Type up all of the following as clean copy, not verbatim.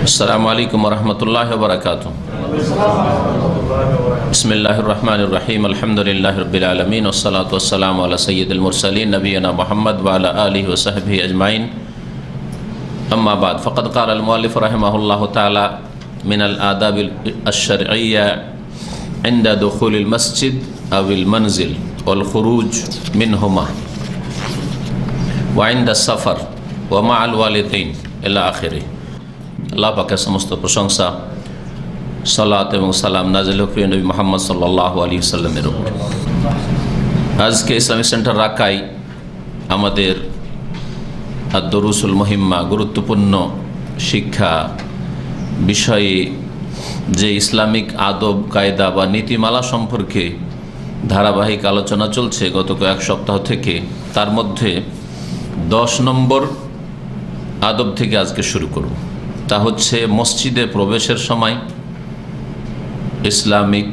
अस्सलामु अलैकुम वरहमतुल्लाहि वबरकातुहू। बिस्मिल्लाहिर्रहमानिर्रहीम। अल्हम्दुलिल्लाहि रब्बिल आलमीन वस्सलातु वस्सलामु अला सय्यिदिल मुरसलीन नबियना मुहम्मद व अला आलिहि व सहबिहि अजमाइन। अम्मा बाद फ़क़द क़ाल अल मुअल्लिफ़ रहिमहुल्लाहु तआला मिनल आदाबिल अश्शरइय्या इंदा दुख़ूलिल मस्जिद अविल मंज़िल वल ख़ुरूज मिनहुमा व इंदा सफ़र व मअल वालिदैन इला आखिरि। আল্লাহ পাকের সমস্ত প্রশংসা, সালাত এবং সালাম নাজিল হোক নবী মুহাম্মদ সাল্লাল্লাহু আলাইহি ওয়াসাল্লামের উপর। আজকে ইসলামিক সেন্টার রাকায় আমাদের আদ-দুরুসুল মুহিম্মা, গুরুত্বপূর্ণ শিক্ষা বিষয়ে যে ইসলামিক আদব কায়দা বা নীতিমালা সম্পর্কে ধারাবাহিক আলোচনা চলছে গত কয়েক সপ্তাহ থেকে, তার মধ্যে 10 নম্বর আদব থেকে আজকে শুরু করব। তা হচ্ছে মসজিদে প্রবেশের সময় ইসলামিক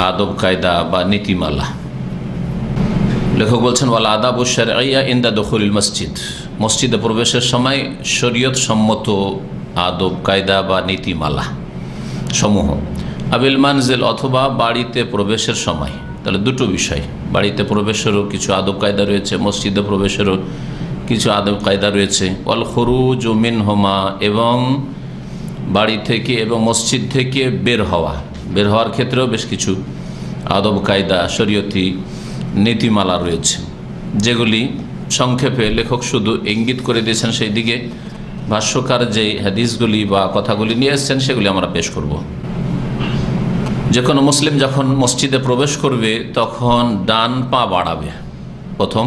আদব কায়দা বা নীতিমালা। লেখক বলছেন ওয়াল আদাবুশ শারঈয়া ইনদা দুখুলিল মসজিদ, মসজিদে প্রবেশের সময় শরীয়ত সম্মত আদব কায়দা বা নীতিমালা সমূহ। আবিল মানজিল, অথবা বাড়িতে প্রবেশের সময়। তাহলে দুটো বিষয়, বাড়িতে প্রবেশেরও কিছু আদব কায়দা রয়েছে, মসজিদে প্রবেশেরও কিছু আদব কায়দা রয়েছে। ওয়াল খুরুজ মিনহুমা, এবং বাড়ি থেকে এবং মসজিদ থেকে বের হওয়ার ক্ষেত্রেও বেশ কিছু আদব কায়দা শরীয়তি নীতিমালা রয়েছে, যেগুলি সংক্ষেপে লেখক শুধু ইঙ্গিত করে দিয়েছেন সেই দিকে। ভাষ্যকার যে হাদিসগুলি বা কথাগুলি নিয়ে এসেছেন সেগুলি আমরা পেশ করব। যে কোনো মুসলিম যখন মসজিদে প্রবেশ করবে তখন ডান পা বাড়াবে, প্রথম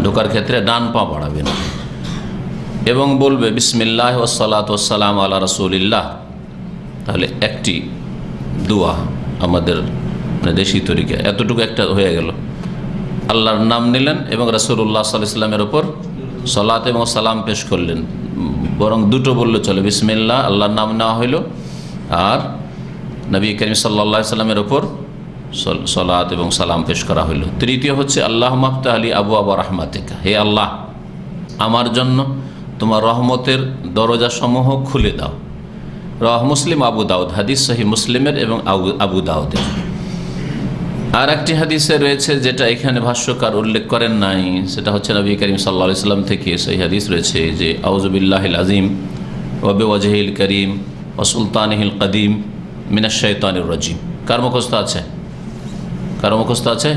ঢোকার ক্ষেত্রে ডান পা বাড়াবে না, এবং বলবে বিসমিল্লাহ ওয়াসসালাতু ওয়াসসালামু আলা রাসূলিল্লাহ। তাহলে একটি দোয়া আমাদের দেশি তরিকা, এতটুকু একটা হয়ে গেল। আল্লাহর নাম নিলেন এবং রাসূলুল্লাহ সাল্লাল্লাহু আলাইহি ওয়াসাল্লামের উপর সালাত এবং সালাম পেশ করলেন। বরং দুটো বললে চলে, বিসমিল্লাহ আল্লাহর নাম নেওয়া হইল, আর নবী করিম সাল্লাল্লাহু আলাইহি ওয়াসাল্লামের উপর সালাত এবং সালাম পেশ করা হইল। তৃতীয় হচ্ছে আল্লাহুম্মা আফতাহ লি আবওয়াবা রাহমাতিকা, হে আল্লাহ আমার জন্য তোমার রহমতের দরজাসমূহ খুলে দাও। রাহ মুসলিম আবু দাউদ, হাদিস সহিহ মুসলিমের এবং আবু দাউদের। আর একটি হাদিসে রয়েছে যেটা এখানে ভাষ্যকার উল্লেখ করেন নাই, সেটা হচ্ছে নবী করিম সাল্লাল্লাহু আলাইহি ওয়াসাল্লাম থেকে সেই হাদিস রয়েছে যে আউযু বিল্লাহিল আযীম ওয়া বিওয়াজহিল কারীম ওয়া সুলতানিহিল কাদীম মিনাশ শাইতানির রাজীম। কার মুখস্থ আছে? কারো মুখস্থ আছে?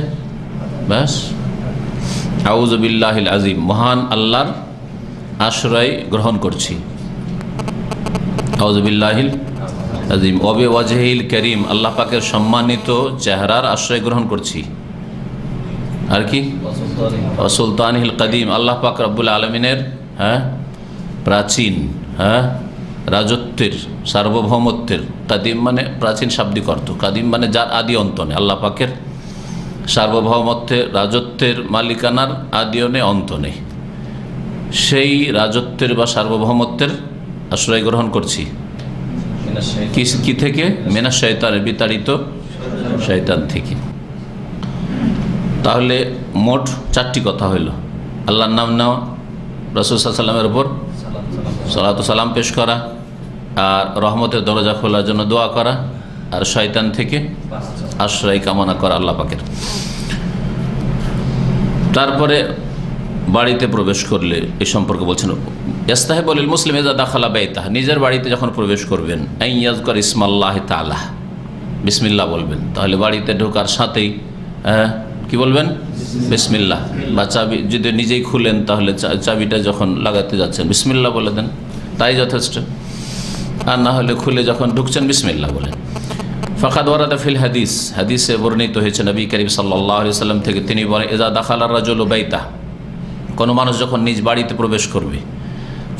ব্যাস, আউযু বিল্লাহিল আযীম, মহান আল্লাহর আশ্রয় গ্রহণ করছি। আউযু বিল্লাহিল আযীম ওয়া বিওয়াজহিল কারীম, আল্লাহ পাকের সম্মানিত চেহারার আশ্রয় গ্রহণ করছি। আর কি? ওয়া সুলতানিহিল কাদীম, আল্লাহ পাক রব্বুল আলামিনের প্রাচীন রাজত্বের, সার্বভৌমত্বের। কাদিম মানে প্রাচীন শাব্দিক অর্থ, কাদিম মানে যার আদি অন্ত নেই। আল্লাহ পাকের সার্বভৌমত্বের, রাজত্বের, মালিকানার আদিও নেই, অন্ত নেই। সেই রাজত্বের বা সার্বভৌমত্বের আশ্রয় গ্রহণ করছি কি থেকে? মিনাশ শাইতানের, বিতাড়িত শয়তান থেকে। তাহলে মোট 4টি কথা হইল, আল্লাহর নাম নেওয়া, রাসূল সাল্লাল্লাহু আলাইহি ওয়াসাল্লামের উপর সালাত ও সালাম পেশ করা, আর রহমতের দরজা খোলার জন্য দোয়া করা, আর শয়তান থেকে আশ্রয় কামনা করা আল্লাহ পাকের। তারপরে বাড়িতে প্রবেশ করলে এ সম্পর্কে বলছেন ইস্তাহিবু লিল মুসলিম ইযা দাখালা বাইতাহ, নিজের বাড়িতে যখন প্রবেশ করবেন আন ইয়াযকুর ইসমাল্লাহি তাআলা, বিসমিল্লাহ বলবেন। তাহলে বাড়িতে ঢোকার সাথেই কি বলবেন? বিসমিল্লাহ। বা চাবি যদি নিজেই খুলেন তাহলে চাবিটা যখন লাগাতে যাচ্ছেন বিসমিল্লাহ বলে দেন, তাই যথেষ্ট। আর না হলে খুলে যখন ঢুকছেন বিসমিল্লাহ বলেন। ফাকাদ ওয়ারাদা ফিল হাদিস, হাদিসে বর্ণিত হয়েছে নবী করিম সাল্লাল্লাহু আলাইহি ওয়াসাল্লাম থেকে, তিনি বলেন ইযা দাখালা রাজুলু বাইতাহ, কোনো মানুষ যখন নিজ বাড়িতে প্রবেশ করবে,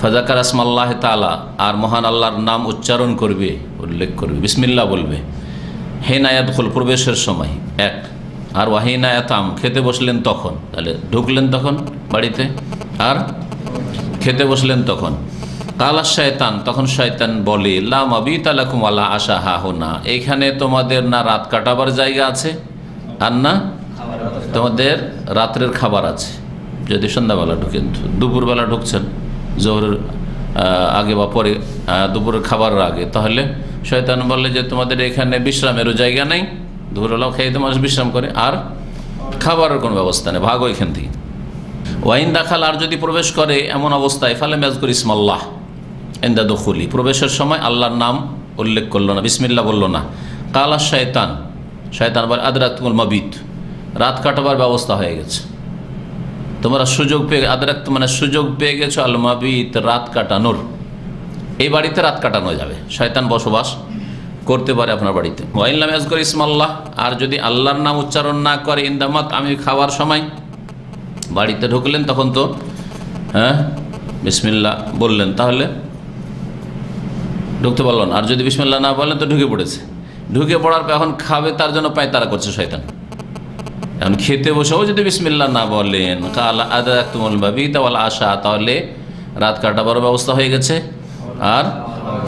ফাযাকার ইসমাল্লাহি তাআলা, আর মহান আল্লাহর নাম উচ্চারণ করবে, উল্লেখ করবে, বিসমিল্লাহ বলবে। হিনা ইয়াদখুল, প্রবেশের সময় এক, আর ওয়াহিনা ইয়াতাম, খেতে বসলেন তখন, তাহলে ঢুকলেন তখন বাড়িতে, আর খেতে বসলেন তখন। কালা শয়তান, তখন শয়তান বলে লা মাবিতা লাকুম ওয়ালা আশা হাহুনা, এইখানে তোমাদের না রাত কাটাবার জায়গা আছে আর না তোমাদের রাত্রের খাবার আছে। যদি সন্ধ্যাবেলা ঢুকেন, দুপুরবেলা ঢুকছেন, জোহরের আগে বা পরে, দুপুরের খাবারের আগে, তাহলে শয়তান বললে যে তোমাদের এখানে বিশ্রামেরও জায়গা নেই, দুপুরবেলাও খেয়ে তো মানুষ বিশ্রাম করে, আর খাবারের কোনো ব্যবস্থা নেই, ভাগো এখান থেকে। ওয়াইন দাখাল, আর যদি প্রবেশ করে এমন অবস্থায়, ফালে মেজকুর ইসমাল্লাহ ইনদা দুখুলি, প্রবেশের সময় আল্লাহর নাম উল্লেখ করলো না, বিসমিল্লাহ বললো না। কালা শয়তান, শয়তান বলে আদরাতুল মাবিত, রাত কাটাবার ব্যবস্থা হয়ে গেছে, তোমরা সুযোগ পেয়ে, আদরাত মানে সুযোগ পেয়ে গেছো, আল মাবিত রাত কাটানোর, এই বাড়িতে রাত কাটানো যাবে, শয়তান বসবাস করতে পারে আপনার বাড়িতে। ওয়াইন লাম ইয়াজকুর ইসমাল্লাহ, আর যদি আল্লাহর নাম উচ্চারণ না করে, ইনদামাত আমি খাওয়ার সময় বাড়িতে ঢুকলেন, তখন তো বিসমিল্লাহ বললেন, তাহলে ঢুকতে পারল না। আর যদি বিসমিল্লাহ না বললেন তো ঢুকে পড়েছে, ঢুকে পড়ার পর এখন খাবে, তার জন্য পায়তারা করছে শয়তান। এখন খেতে বসেও যদি বিসমিল্লাহ না বলেন, কালা আদরাকতুমুল মাবিত ওয়াল আশা, তাহলে রাত কাটাবারও ব্যবস্থা হয়ে গেছে, আর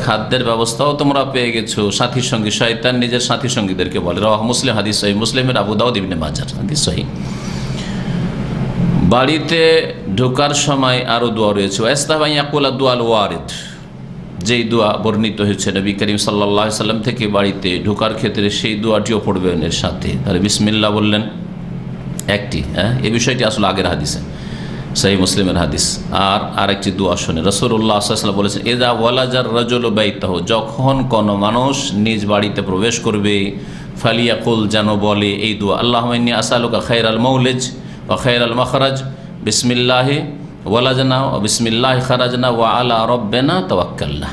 খাদ্যের ব্যবস্থাও তোমরা পেয়ে গেছো সাথী সঙ্গী। শয়তান নিজের সাথী সঙ্গীদেরকে বলে, রাওয়াহ মুসলিম, হাদিস সহিহ মুসলিমের, আবু দাউদ, ইবনে মাজাহ, হাদিস সহিহ। বাড়িতে ঢোকার সময় আরও দোয়া রয়েছে, ওয়াস্তাহবা ইয়াকুলা দুআল ওয়ারিদ, যেই দোয়া বর্ণিত হয়েছে নবী করিম সাল্লাল্লাহু আলাইহি সাল্লাম থেকে বাড়িতে ঢোকার ক্ষেত্রে, সেই দোয়াটিও পড়বেন এর সাথে। তাহলে বিসমিল্লাহ বললেন একটি, এই বিষয়টি আসলে আগের হাদিসে, সহিহ মুসলিমের হাদিস। আর আরেকটি দোয়া শুনে রাসূলুল্লাহ সাল্লাল্লাহু আলাইহি ওয়াসাল্লাম বলেছেন, ইযা ওয়ালাজার রাজুলু বাইতাহু, যখন কোনো মানুষ নিজ বাড়িতে প্রবেশ করবে, ফালিয়াকুল, যেন বলে এই দোয়া, আল্লাহুম্মা ইন্নী আসআলুকা খায়রাল মাওলিজ ওয়া খায়রাল মাখরাজ, বিসমিল্লাহি ওয়ালাজনা ওয়া বিসমিল্লাহি খারাজনা ওয়া আলা রাব্বিনা তাওয়াক্কালনা।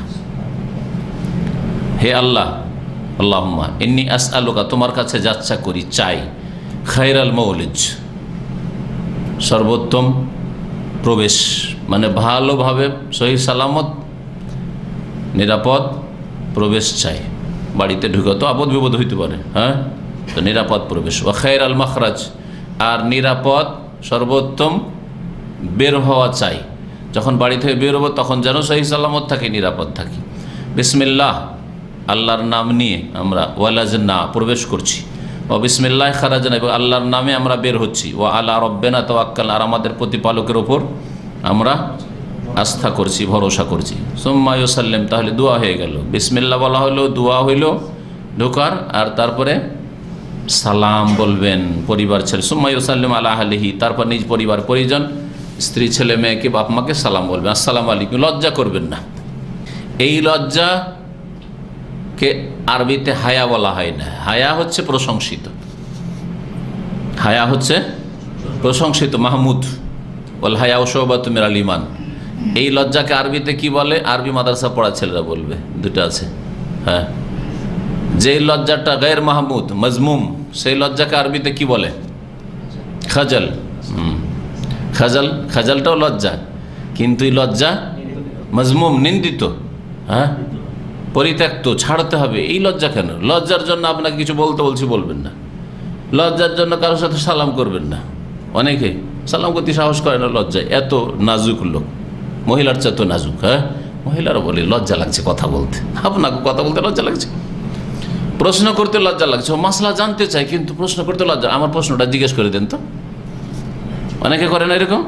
হে আল্লাহ, আল্লাহুম্মা ইন্নী আসআলুকা, তোমার কাছে যাচ্ছা করি, চাই, খায়রাল মাওলিজ, সর্বোত্তম প্রবেশ, মানে ভালোভাবে সহি সালামত নিরাপদ প্রবেশ চাই। বাড়িতে ঢুকে তো আপদ বিপদ হইতে পারে, তো নিরাপদ প্রবেশ। ওয়া খায়রাল মাখরাজ, আর নিরাপদ সর্বোত্তম বের হওয়া চাই, যখন বাড়ি থেকে বের হবো তখন যেন সহি সালামত থাকি, নিরাপদ থাকি। বিসমিল্লাহ, আল্লাহর নাম নিয়ে আমরা ওয়ালাজনা প্রবেশ করছি, ও বিসমিল্লাহ খারাজনা, এবং আল্লাহর নামে আমরা বের হচ্ছি, ও আলা রব্বেনা তাওয়াক্কাল, আর আমাদের প্রতিপালকের ওপর আমরা আস্থা করছি, ভরসা করছি। সুম্মা ইউসাল্লিম, তাহলে দোয়া হয়ে গেল, বিসমিল্লাহ বলা হলো, দোয়া হইল ঢোকার, আর তারপরে সালাম বলবেন পরিবার ছেলে, সুম্মা ইউসাল্লিম আলা আহলিহি, তারপর নিজ পরিবার পরিজন, স্ত্রী ছেলে মেয়েকে, বাপ মাকে সালাম বলবেন, আসসালামু আলাইকুম। লজ্জা করবেন না, এই লজ্জাকে আরবিতে হায়া বলা হয় না, হায়া হচ্ছে প্রশংসিত, হায়া হচ্ছে প্রশংসিত, মাহমুদ, ওয়াল হায়া শুবাতুম মিনাল ঈমান। এই লজ্জাকে আরবিতে কি বলে? আরবি মাদ্রাসা পড়া ছেলেরা বলবে, দুটো আছে। যেই লজ্জাটা গায়র মাহমুদ, মজমুম, সেই লজ্জাকে আরবিতে কি বলে? খাজাল। খাজালটাও লজ্জা, কিন্তু এই লজ্জা মজমুম, নিন্দিত, পরিত্যক্ত, ছাড়তে হবে। এই লজ্জা কেন? লজ্জার জন্য আপনাকে কিছু বলছি বলবেন না, লজ্জার জন্য কারোর সাথে সালাম করবেন না। অনেকে সালাম করতে সাহস করে না, লজ্জায়। এত নাজুক লোক, মহিলার চেয়ে তো নাজুক। মহিলারা বলে লজ্জা লাগছে কথা বলতে, আপনাকে কথা বলতে লজ্জা লাগছে, প্রশ্ন করতে লজ্জা লাগছে। ও মাসলা জানতে চাই কিন্তু প্রশ্ন করতে লজ্জা, আমার প্রশ্নটা জিজ্ঞেস করে দেন তো। অনেকে করে না এরকম?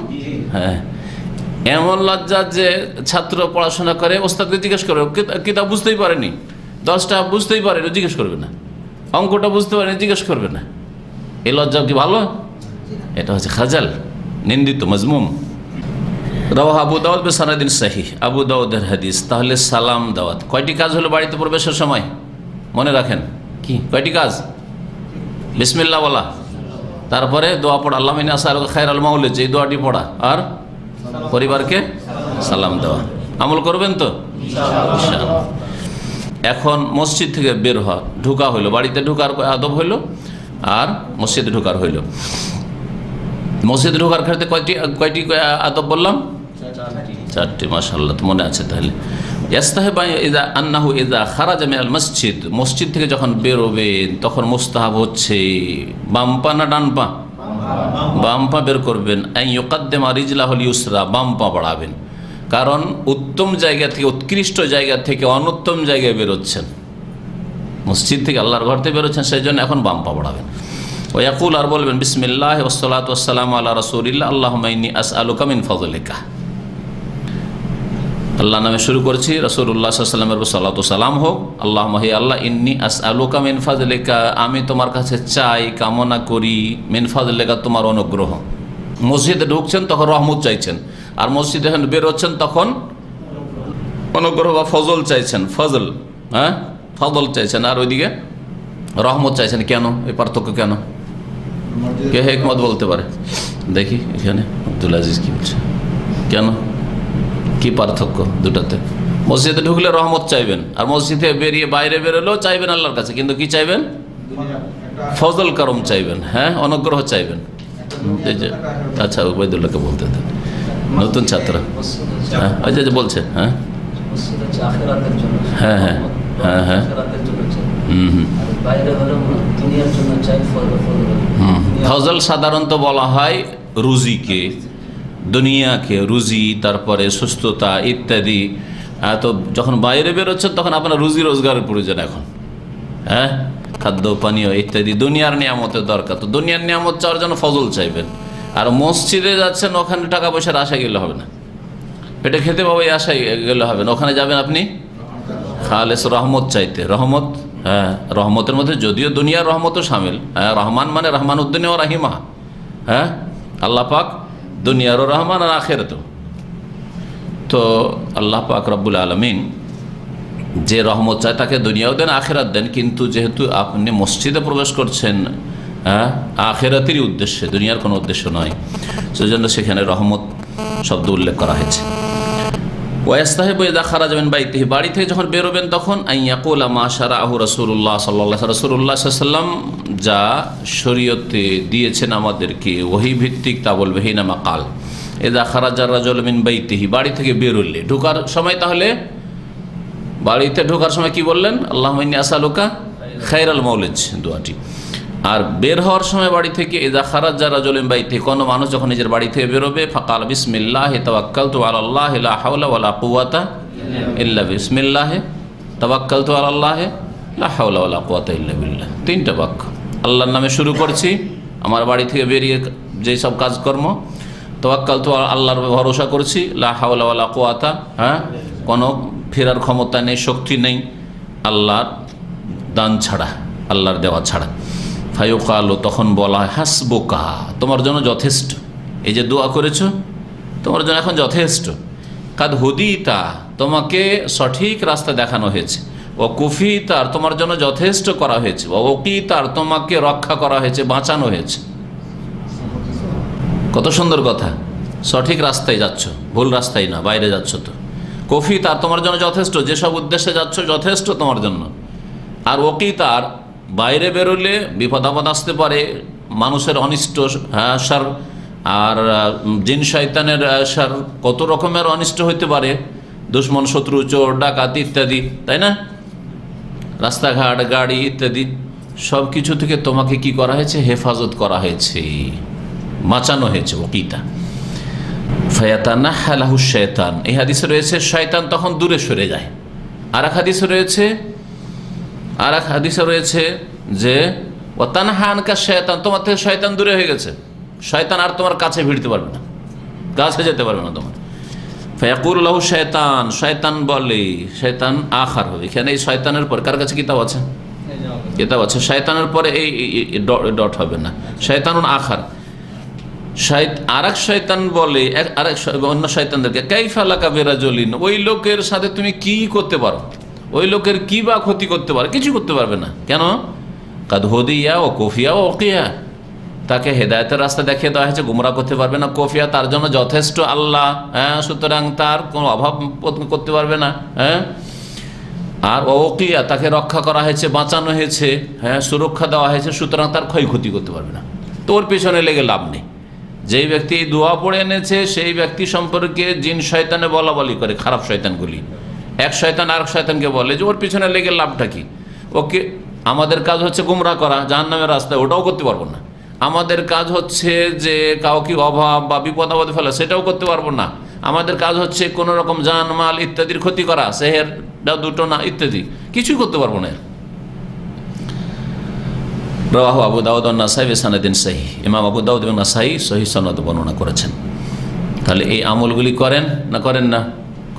এমন লজ্জা যে ছাত্র পড়াশোনা করে, ওস্তাদকে জিজ্ঞেস করবে, কিতাব বুঝতেই পারেনি, 10টা বুঝতেই পারেনি, জিজ্ঞেস করবে না, অঙ্কটা বুঝতে পারেনি, জিজ্ঞেস করবে না। এই লজ্জা কি ভালো? এটা হচ্ছে খাজাল, নিন্দিত, মজমুম। রাওয়াহ আবু দাউদ বিসানাদিন সহিহ, আবু দাউদের হাদিস। তাহলে সালাম দাওয়াত কয়টি কাজ হলো বাড়িতে প্রবেশের সময়? মনে রাখেন কি কয়টি কাজ? বিসমিল্লাহ বলা, তারপরে দোয়া পড়া, আল্লাহুম্মা ইন্নী আসআলুকা খায়রাল মাওলিজ, এই দোয়াটি পড়া, আর পরিবারকে সালাম দেওয়া। আমল করবেন তো ইনশাআল্লাহ। এখন মসজিদ থেকে বের হওয়া, ঢোকা হইলো, বাড়িতে ঢোকার আদব হইলো, আর মসজিদে ঢোকার হইলো। মসজিদে ঢোকার ক্ষেত্রে কয়টি আদব বললাম? 4টি। মাশাআল্লাহ, তো মনে আছে। তাহলে ইস্তাহাবা ইযা আন্নাহু ইযা খারাজা মিনাল মসজিদ, মসজিদ থেকে যখন বেরোবেন তখন মুস্তাহাব হচ্ছে বাম পা না ডান পা? বাম পা বের করবেন। আন ইউকাদ্দিমা রিজলাহুল ইউসরা, বাম পা বাড়াবেন, কারণ উত্তম জায়গা থেকে, উৎকৃষ্ট জায়গা থেকে অনুত্তম জায়গায় বেরোচ্ছেন, মসজিদ থেকে আল্লাহর ঘর থেকে বেরোচ্ছেন, সেই জন্য এখন বাম পা বাড়াবেন। ওয়াকুল, আর বলবেন বিসমিল্লাহ ওয়াসসালাতু ওয়াসসালামু আলা রাসূলিল্লাহ, আল্লাহুম্মা ইন্নী আসআলুকা মিন ফাযলিকা। আল্লাহ নামে শুরু করছি, রাসূলুল্লাহ সাল্লাল্লাহু আলাইহি ওয়াসাল্লামের সালাতু সালাম হোক। আল্লাহুম্মা হে আল্লাহ, ইন্নী আসআলুকা মিন ফাযলিকা, আমি তোমার কাছে চাই, কামনা করি, মিন ফাযলিকা, তোমার অনুগ্রহ। মসজিদে ঢুকছেন তখন রহমত চাইছেন, আর মসজিদে যখন বের হচ্ছেন তখন অনুগ্রহ বা ফজল চাইছেন, ফজল, হ্যাঁ ফজল চাইছেন, আর ওইদিকে রহমত চাইছেন। কেন এই পার্থক্য কেন? কে হিকমত বলতে পারে? দেখি এখানে আব্দুল আজিজ কি বলছে, কেন, কি পার্থক্য দুটাতে? মসজিদে ঢুকলে রহমত চাইবেন, আর মসজিদে বেরিয়ে বাইরে বেরোলেও চাইবেন আল্লাহর কাছে, কিন্তু কি চাইবেন? ফজল করম চাইবেন, হ্যাঁ অনুগ্রহ চাইবেন। আচ্ছা উবাইদুল্লাহকে বলতে দেন, নতুন ছাত্র। হ্যাঁ আচ্ছা বলছে, হ্যাঁ হ্যাঁ হ্যাঁ হ্যাঁ হ্যাঁ ফজল সাধারণত বলা হয় রুজিকে, দুনিয়াকে, রুজি, তারপরে সুস্থতা ইত্যাদি। তো যখন বাইরে বেরোচ্ছেন তখন আপনার রুজি রোজগারের প্রয়োজন এখন, হ্যাঁ খাদ্য পানীয় ইত্যাদি দুনিয়ার নিয়ামতের দরকার। তো দুনিয়ার নিয়ামত চাওয়ার জন্য ফজল চাইবেন। আর মসজিদে যাচ্ছেন, ওখানে টাকা পয়সার আশায় গেলে হবে না, পেটে খেতে পাবো এই আশায় গেলে হবে না। ওখানে যাবেন আপনি খালেস রহমত চাইতে। রহমত, হ্যাঁ রহমতের মধ্যে যদিও দুনিয়ার রহমতও শামিল, হ্যাঁ রহমান মানে রহমান উদ্দিন ও রাহিমা, হ্যাঁ আল্লাহ পাক দুনিয়ারও রহমান আর আখেরাতেও। তো আল্লাহ পাক রব্বুল আলামিন যে রহমত চায় তাকে দুনিয়াও দেন আখেরাত দেন, কিন্তু যেহেতু আপনি মসজিদে প্রবেশ করছেন হ্যাঁ আখেরাতেরই উদ্দেশ্যে, দুনিয়ার কোনো উদ্দেশ্য নয়, সেজন্য সেখানে রহমত শব্দ উল্লেখ করা হয়েছে। ওয়াস্তাহিবু ইযা খারাজা মিন বাইতিহি, বাড়ি থেকে যখন বেরোবেন তখন আইয়াকুলা মা শারাআহু রাসূলুল্লাহ সাল্লাল্লাহু আলাইহি ওয়াসাল্লাম যা শরীয়তে দিয়েছেন আমাদেরকে ওহী ভিত্তিক, তা বলবে হিনা মাকাল ইযা খারাজা রাজুলু মিন বাইতিহি, বাড়ি থেকে বেরোলে ঢোকার সময়, তাহলে বাড়িতে ঢোকার সময় কি বললেন? আল্লাহুম্মা ইন্নী আসআলুকা খায়রাল মাউলিজ দোয়াটি। আর বের হওয়ার সময় বাড়ি থেকে ইযা খারাজা রাজুলু মিন বাইতিহি, কোনো মানুষ যখন নিজের বাড়ি থেকে বেরোবে, ফাকাল বিসমিল্লাহি তাওয়াক্কালতু আলাল্লাহি লা হাওলা ওয়ালা কুওয়াতা ইল্লা বিসমিল্লাহি তাওয়াক্কালতু আলাল্লাহি লা হাওলা ওয়ালা কুওয়াতা ইল্লা বিল্লাহ। তিনটা বাক্য, আল্লাহর নামে শুরু করছি, আমার বাড়ি থেকে বেরিয়ে যেই সব কাজকর্ম, তাওয়াক্কালতু আল্লাহর ভরসা করছি, লা হাওলা ওয়ালা কুওয়াতা, হ্যাঁ কোনো ফেরার ক্ষমতা নেই, শক্তি নেই আল্লাহর দান ছাড়া, আল্লাহর দেওয়া ছাড়া। ফায়ুকালু, তখন বলা হয় হাসবুকা, তোমার জন্য যথেষ্ট, এই যে দোয়া করেছো তোমার জন্য এখন যথেষ্ট। কাদ হুদিতা, তোমাকে সঠিক রাস্তা দেখানো হয়েছে। ও কুফিতার, তোমার জন্য যথেষ্ট করা হয়েছে। ও ওকিতার, তোমাকে রক্ষা করা হয়েছে, বাঁচানো হয়েছে। কত সুন্দর কথা, সঠিক রাস্তায় যাচ্ছ, ভুল রাস্তায় না, বাইরে যাচ্ছ তো। কফিতার, তোমার জন্য যথেষ্ট, যেসব উদ্দেশ্যে যাচ্ছ যথেষ্ট তোমার জন্য। আর ওকিতার, বাইরে বেরোলে বিপদ আপদ আসতে পারে, মানুষের অনিষ্ট সার, আর জিন শয়তানের সার, কত রকমের অনিষ্ট হইতে পারে, দুশ্মন শত্রু চোর ডাকাত ইত্যাদি, তাই না, রাস্তাঘাট গাড়ি ইত্যাদি সব কিছু থেকে তোমাকে কি করা হয়েছে? হেফাজত করা হয়েছে, বাঁচানো হয়েছে। ওকিতা ফায়াতানাহা লাহু শাইতান, এই হাদিসে রয়েছে শয়তান তখন দূরে সরে যায়। আর এক হাদিসে রয়েছে যে ওয়াতানহা আনকা শাইতান, তোমার থেকে শয়তান দূরে হয়ে গেছে, শয়তান আর তোমার কাছে ভিড়তে পারবে না, কাছে যেতে পারবে না তোমার। ফায়াকুলু লাহু শাইতান, শয়তান বলে, শয়তান আখার হবে এখানে, এই শয়তানের পরে কার কাছে কিতাব আছে? কিতাব আছে। শয়তানের পরে এই ডট হবে না, শয়তানুন আখার। আর এক শয়তান বলে অন্য শয়তানদেরকে, কাইফা লাকা বিরাজুলিন, ওই লোকের সাথে তুমি কি করতে পারো, ওই লোকের কি বা ক্ষতি করতে পারো? কিছু করতে পারবে না। কেন? কাদ হুদিয়া ও কফিয়া ও ওকিয়া, তাকে হেদায়েতের রাস্তা দেখিয়ে দেওয়া হয়েছে, গুমরা করতে পারবে না। কফিয়া, তার জন্য যথেষ্ট আল্লাহ, হ্যাঁ সুতরাং তার কোনো অভাব করতে পারবে না, হ্যাঁ। আর ওকিয়া, তাকে রক্ষা করা হয়েছে, বাঁচানো হয়েছে, হ্যাঁ সুরক্ষা দেওয়া হয়েছে, সুতরাং তার ক্ষয়ক্ষতি করতে পারবে না। তোর পেছনে লেগে লাভ নেই। যেই ব্যক্তি দোয়া পড়ে এনেছে সেই ব্যক্তি সম্পর্কে জিন শয়তানে বলা বলি করে, খারাপ শয়তানগুলি, এক শয়তান আর এক শয়তানকে বলে যে ওর পিছনে লেগে লাভটা কি, ওকে আমাদের কাজ হচ্ছে গুমরা করা, জাহান্নামের রাস্তায়, ওটাও করতে পারবো না। আমাদের কাজ হচ্ছে যে কাউকে অভাব বা বিপদ আপদে ফেলা, সেটাও করতে পারবো না। আমাদের কাজ হচ্ছে কোনো রকম জানমাল ইত্যাদির ক্ষতি করা, সেহের দুটো না ইত্যাদি, কিছুই করতে পারবো না। রাওয়াহু আবু দাউদ ওয়া নাসাই বিসানাদিন সহিহ, ইমাম আবু দাউদ এবং নাসাই সহিহ সনদে বর্ণনা করেছেন। তাহলে এই আমলগুলি করেন না, করেন না?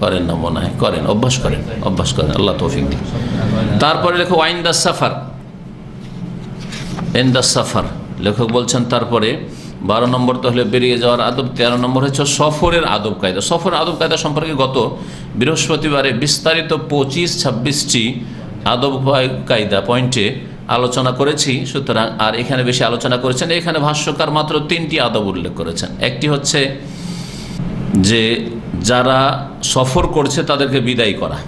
করেন না মনে হয়, করেন, অভ্যাস করেন, অভ্যাস করেন, আল্লাহ তৌফিক দিন। তারপরে লেখো ওয়াইন্দা সাফার, ইনদা সাফার, লেখক বলছেন তারপরে 12 নম্বর তো হলে বেরিয়ে যাওয়ার আদব, 13 নম্বর হচ্ছে সফরের আদব কায়দা। সফরের আদব কায়দা সম্পর্কে গত বৃহস্পতিবারে বিস্তারিত 25-26টি আদব কায়দা পয়েন্টে আলোচনা করেছি। সুতরাং আর এখানে বেশি আলোচনা করেছেন, এখানে ভাষ্যকার মাত্র 3টি আদব উল্লেখ করেছেন। একটি হচ্ছে যে যারা সফর করছে তাদেরকে বিদায় করা,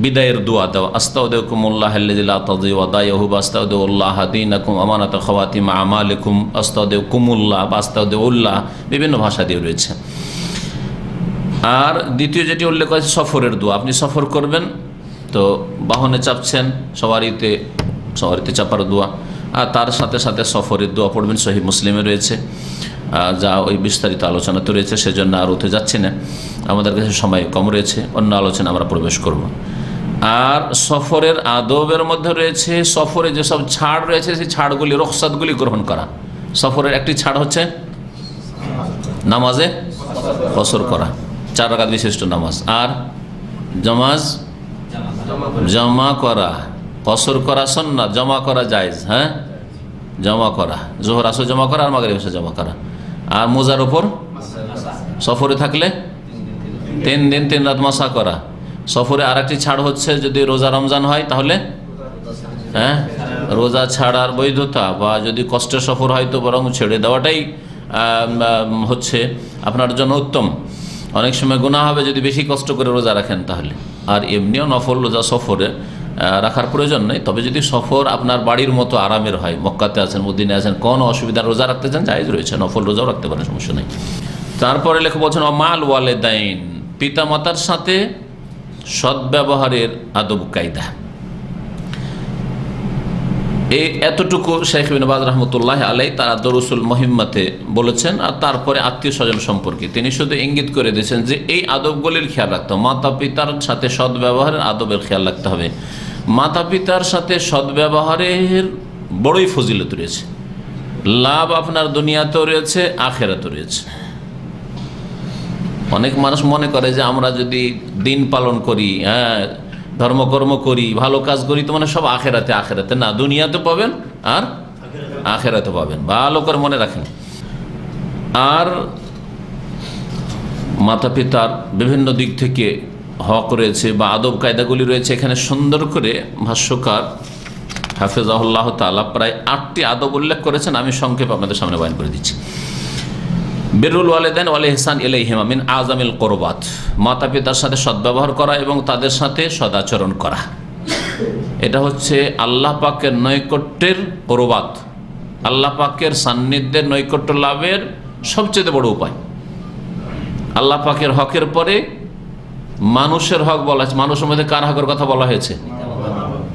বিদায়ের দোয়া দেওয়া, আস্তাউদিকুমুল্লাহ আল্লাযী লা তাযিউ ওয়াদায়হু আস্তাউদিউল্লাহ দীনাকুম আমানাতা খাওয়াতিম আমালিকুম আস্তাউদিকুমুল্লাহ বা আস্তাউদিউল্লাহ, বিভিন্ন ভাষা দিয়ে রয়েছে। আর দ্বিতীয় যেটি উল্লেখ আছে সফরের দোয়া, আপনি সফর করবেন তো বাহনে চাপছেন, সওয়ারিতে চাপার দোয়া, আর তার সাথে সাথে সফরের দোয়া পড়বেন। সহিহ মুসলিমে রয়েছে, যা ওই বিস্তারিত আলোচনা তো রয়েছে, সেজন্য আর উঠে যাচ্ছি না, আমাদের কাছে সময় কম রয়েছে, অন্য আলোচনা আমরা প্রবেশ করব। আর সফরের আদবের মধ্যে রয়েছে সফরে যেসব ছাড় রয়েছে সেই ছাড়গুলি, রুখসাতগুলি গ্রহণ করা। সফরের একটি ছাড় হচ্ছে নামাজে কসর করা, 4 রাকাত বিশিষ্ট নামাজ, আর নামাজ জমা করা, কসর করা সুন্নাত, জমা করা জায়েজ, হ্যাঁ জমা করা, জোহর আসর জমা করা আর মাগরিব আসর জমা করা। আর মোজার উপর সফরে থাকলে 3 দিন 3 রাত মাসা করা। সফরে আর একটি ছাড় হচ্ছে যদি রোজা রমজান হয় তাহলে হ্যাঁ রোজা ছাড়ার বৈধতা, বা যদি কষ্টের সফর হয় তো বরং ছেড়ে দেওয়াটাই হচ্ছে আপনার জন্য উত্তম। অনেক সময় গুনাহ হবে যদি বেশি কষ্ট করে রোজা রাখেন তাহলে। আর এমনিও নফল রোজা সফরে রাখার প্রয়োজন নেই, তবে যদি সফর আপনার বাড়ির মতো আরামের হয়, মক্কাতে আছেন, মদিনে আছেন, কোনো অসুবিধা, রোজা রাখতে চান জায়েজ রয়েছে, নফল রোজাও রাখতে পারেন, সমস্যা নেই। তারপরে লেখক বলছেন মাল ওয়ালেদাইন, পিতা মাতার সাথে সদ্ব্যবহারের আদব কায়দা। এই এতটুকু শেখ ইবনে বাজ রহমতুল্লাহ আলাই তারা দরুসুল মুহিম্মাতে বলেছেন। আর তারপরে আত্মীয় স্বজন সম্পর্কে তিনি শুধু ইঙ্গিত করে দিয়েছেন যে এই আদবগুলির খেয়াল রাখতে হবে, মাতা পিতার সাথে সদ্ব্যবহারের আদবের খেয়াল রাখতে হবে। মাতা পিতার সাথে সদ্ব্যবহারের বড়ই ফজিলত রয়েছে, লাভ আপনার দুনিয়াতেও রয়েছে, আখেরাতেও রয়েছে। অনেক মানুষ মনে করে যে আমরা যদি দিন পালন করি, হ্যাঁ ধর্মকর্ম করি, ভালো কাজ করি, তো মানে সব আখেরাতে, আখেরাতে না, দুনিয়াতে পাবেন আর আখেরাতে পাবেন, ভালো করে মনে রাখেন। আর মাতা পিতার বিভিন্ন দিক থেকে হক রয়েছে বা আদব কায়দাগুলি রয়েছে, এখানে সুন্দর করে ভাষ্যকার হাফেজাহুল্লাহ তাআলা প্রায় 8টি আদব উল্লেখ করেছেন। আমি সংক্ষেপ আপনাদের সামনে বয়ান করে দিচ্ছি। বিরুল ওয়ালিদাইন ওয়াল ইহসান ইলাইহিমা মিন আযামিল কুরবাত, মাতা পিতার সাথে সদ্ব্যবহার করা এবং তাদের সাথে সদাচরণ করা, এটা হচ্ছে আল্লাহ পাকের নৈকট্যের কুরবাত, আল্লাহ পাকের সান্নিধ্যের নৈকট্য লাভের সবচেয়ে বড় উপায়। আল্লাহ পাকের হকের পরে মানুষের হক বলা হয়েছে। মানুষের মধ্যে কার হকের কথা বলা হয়েছে?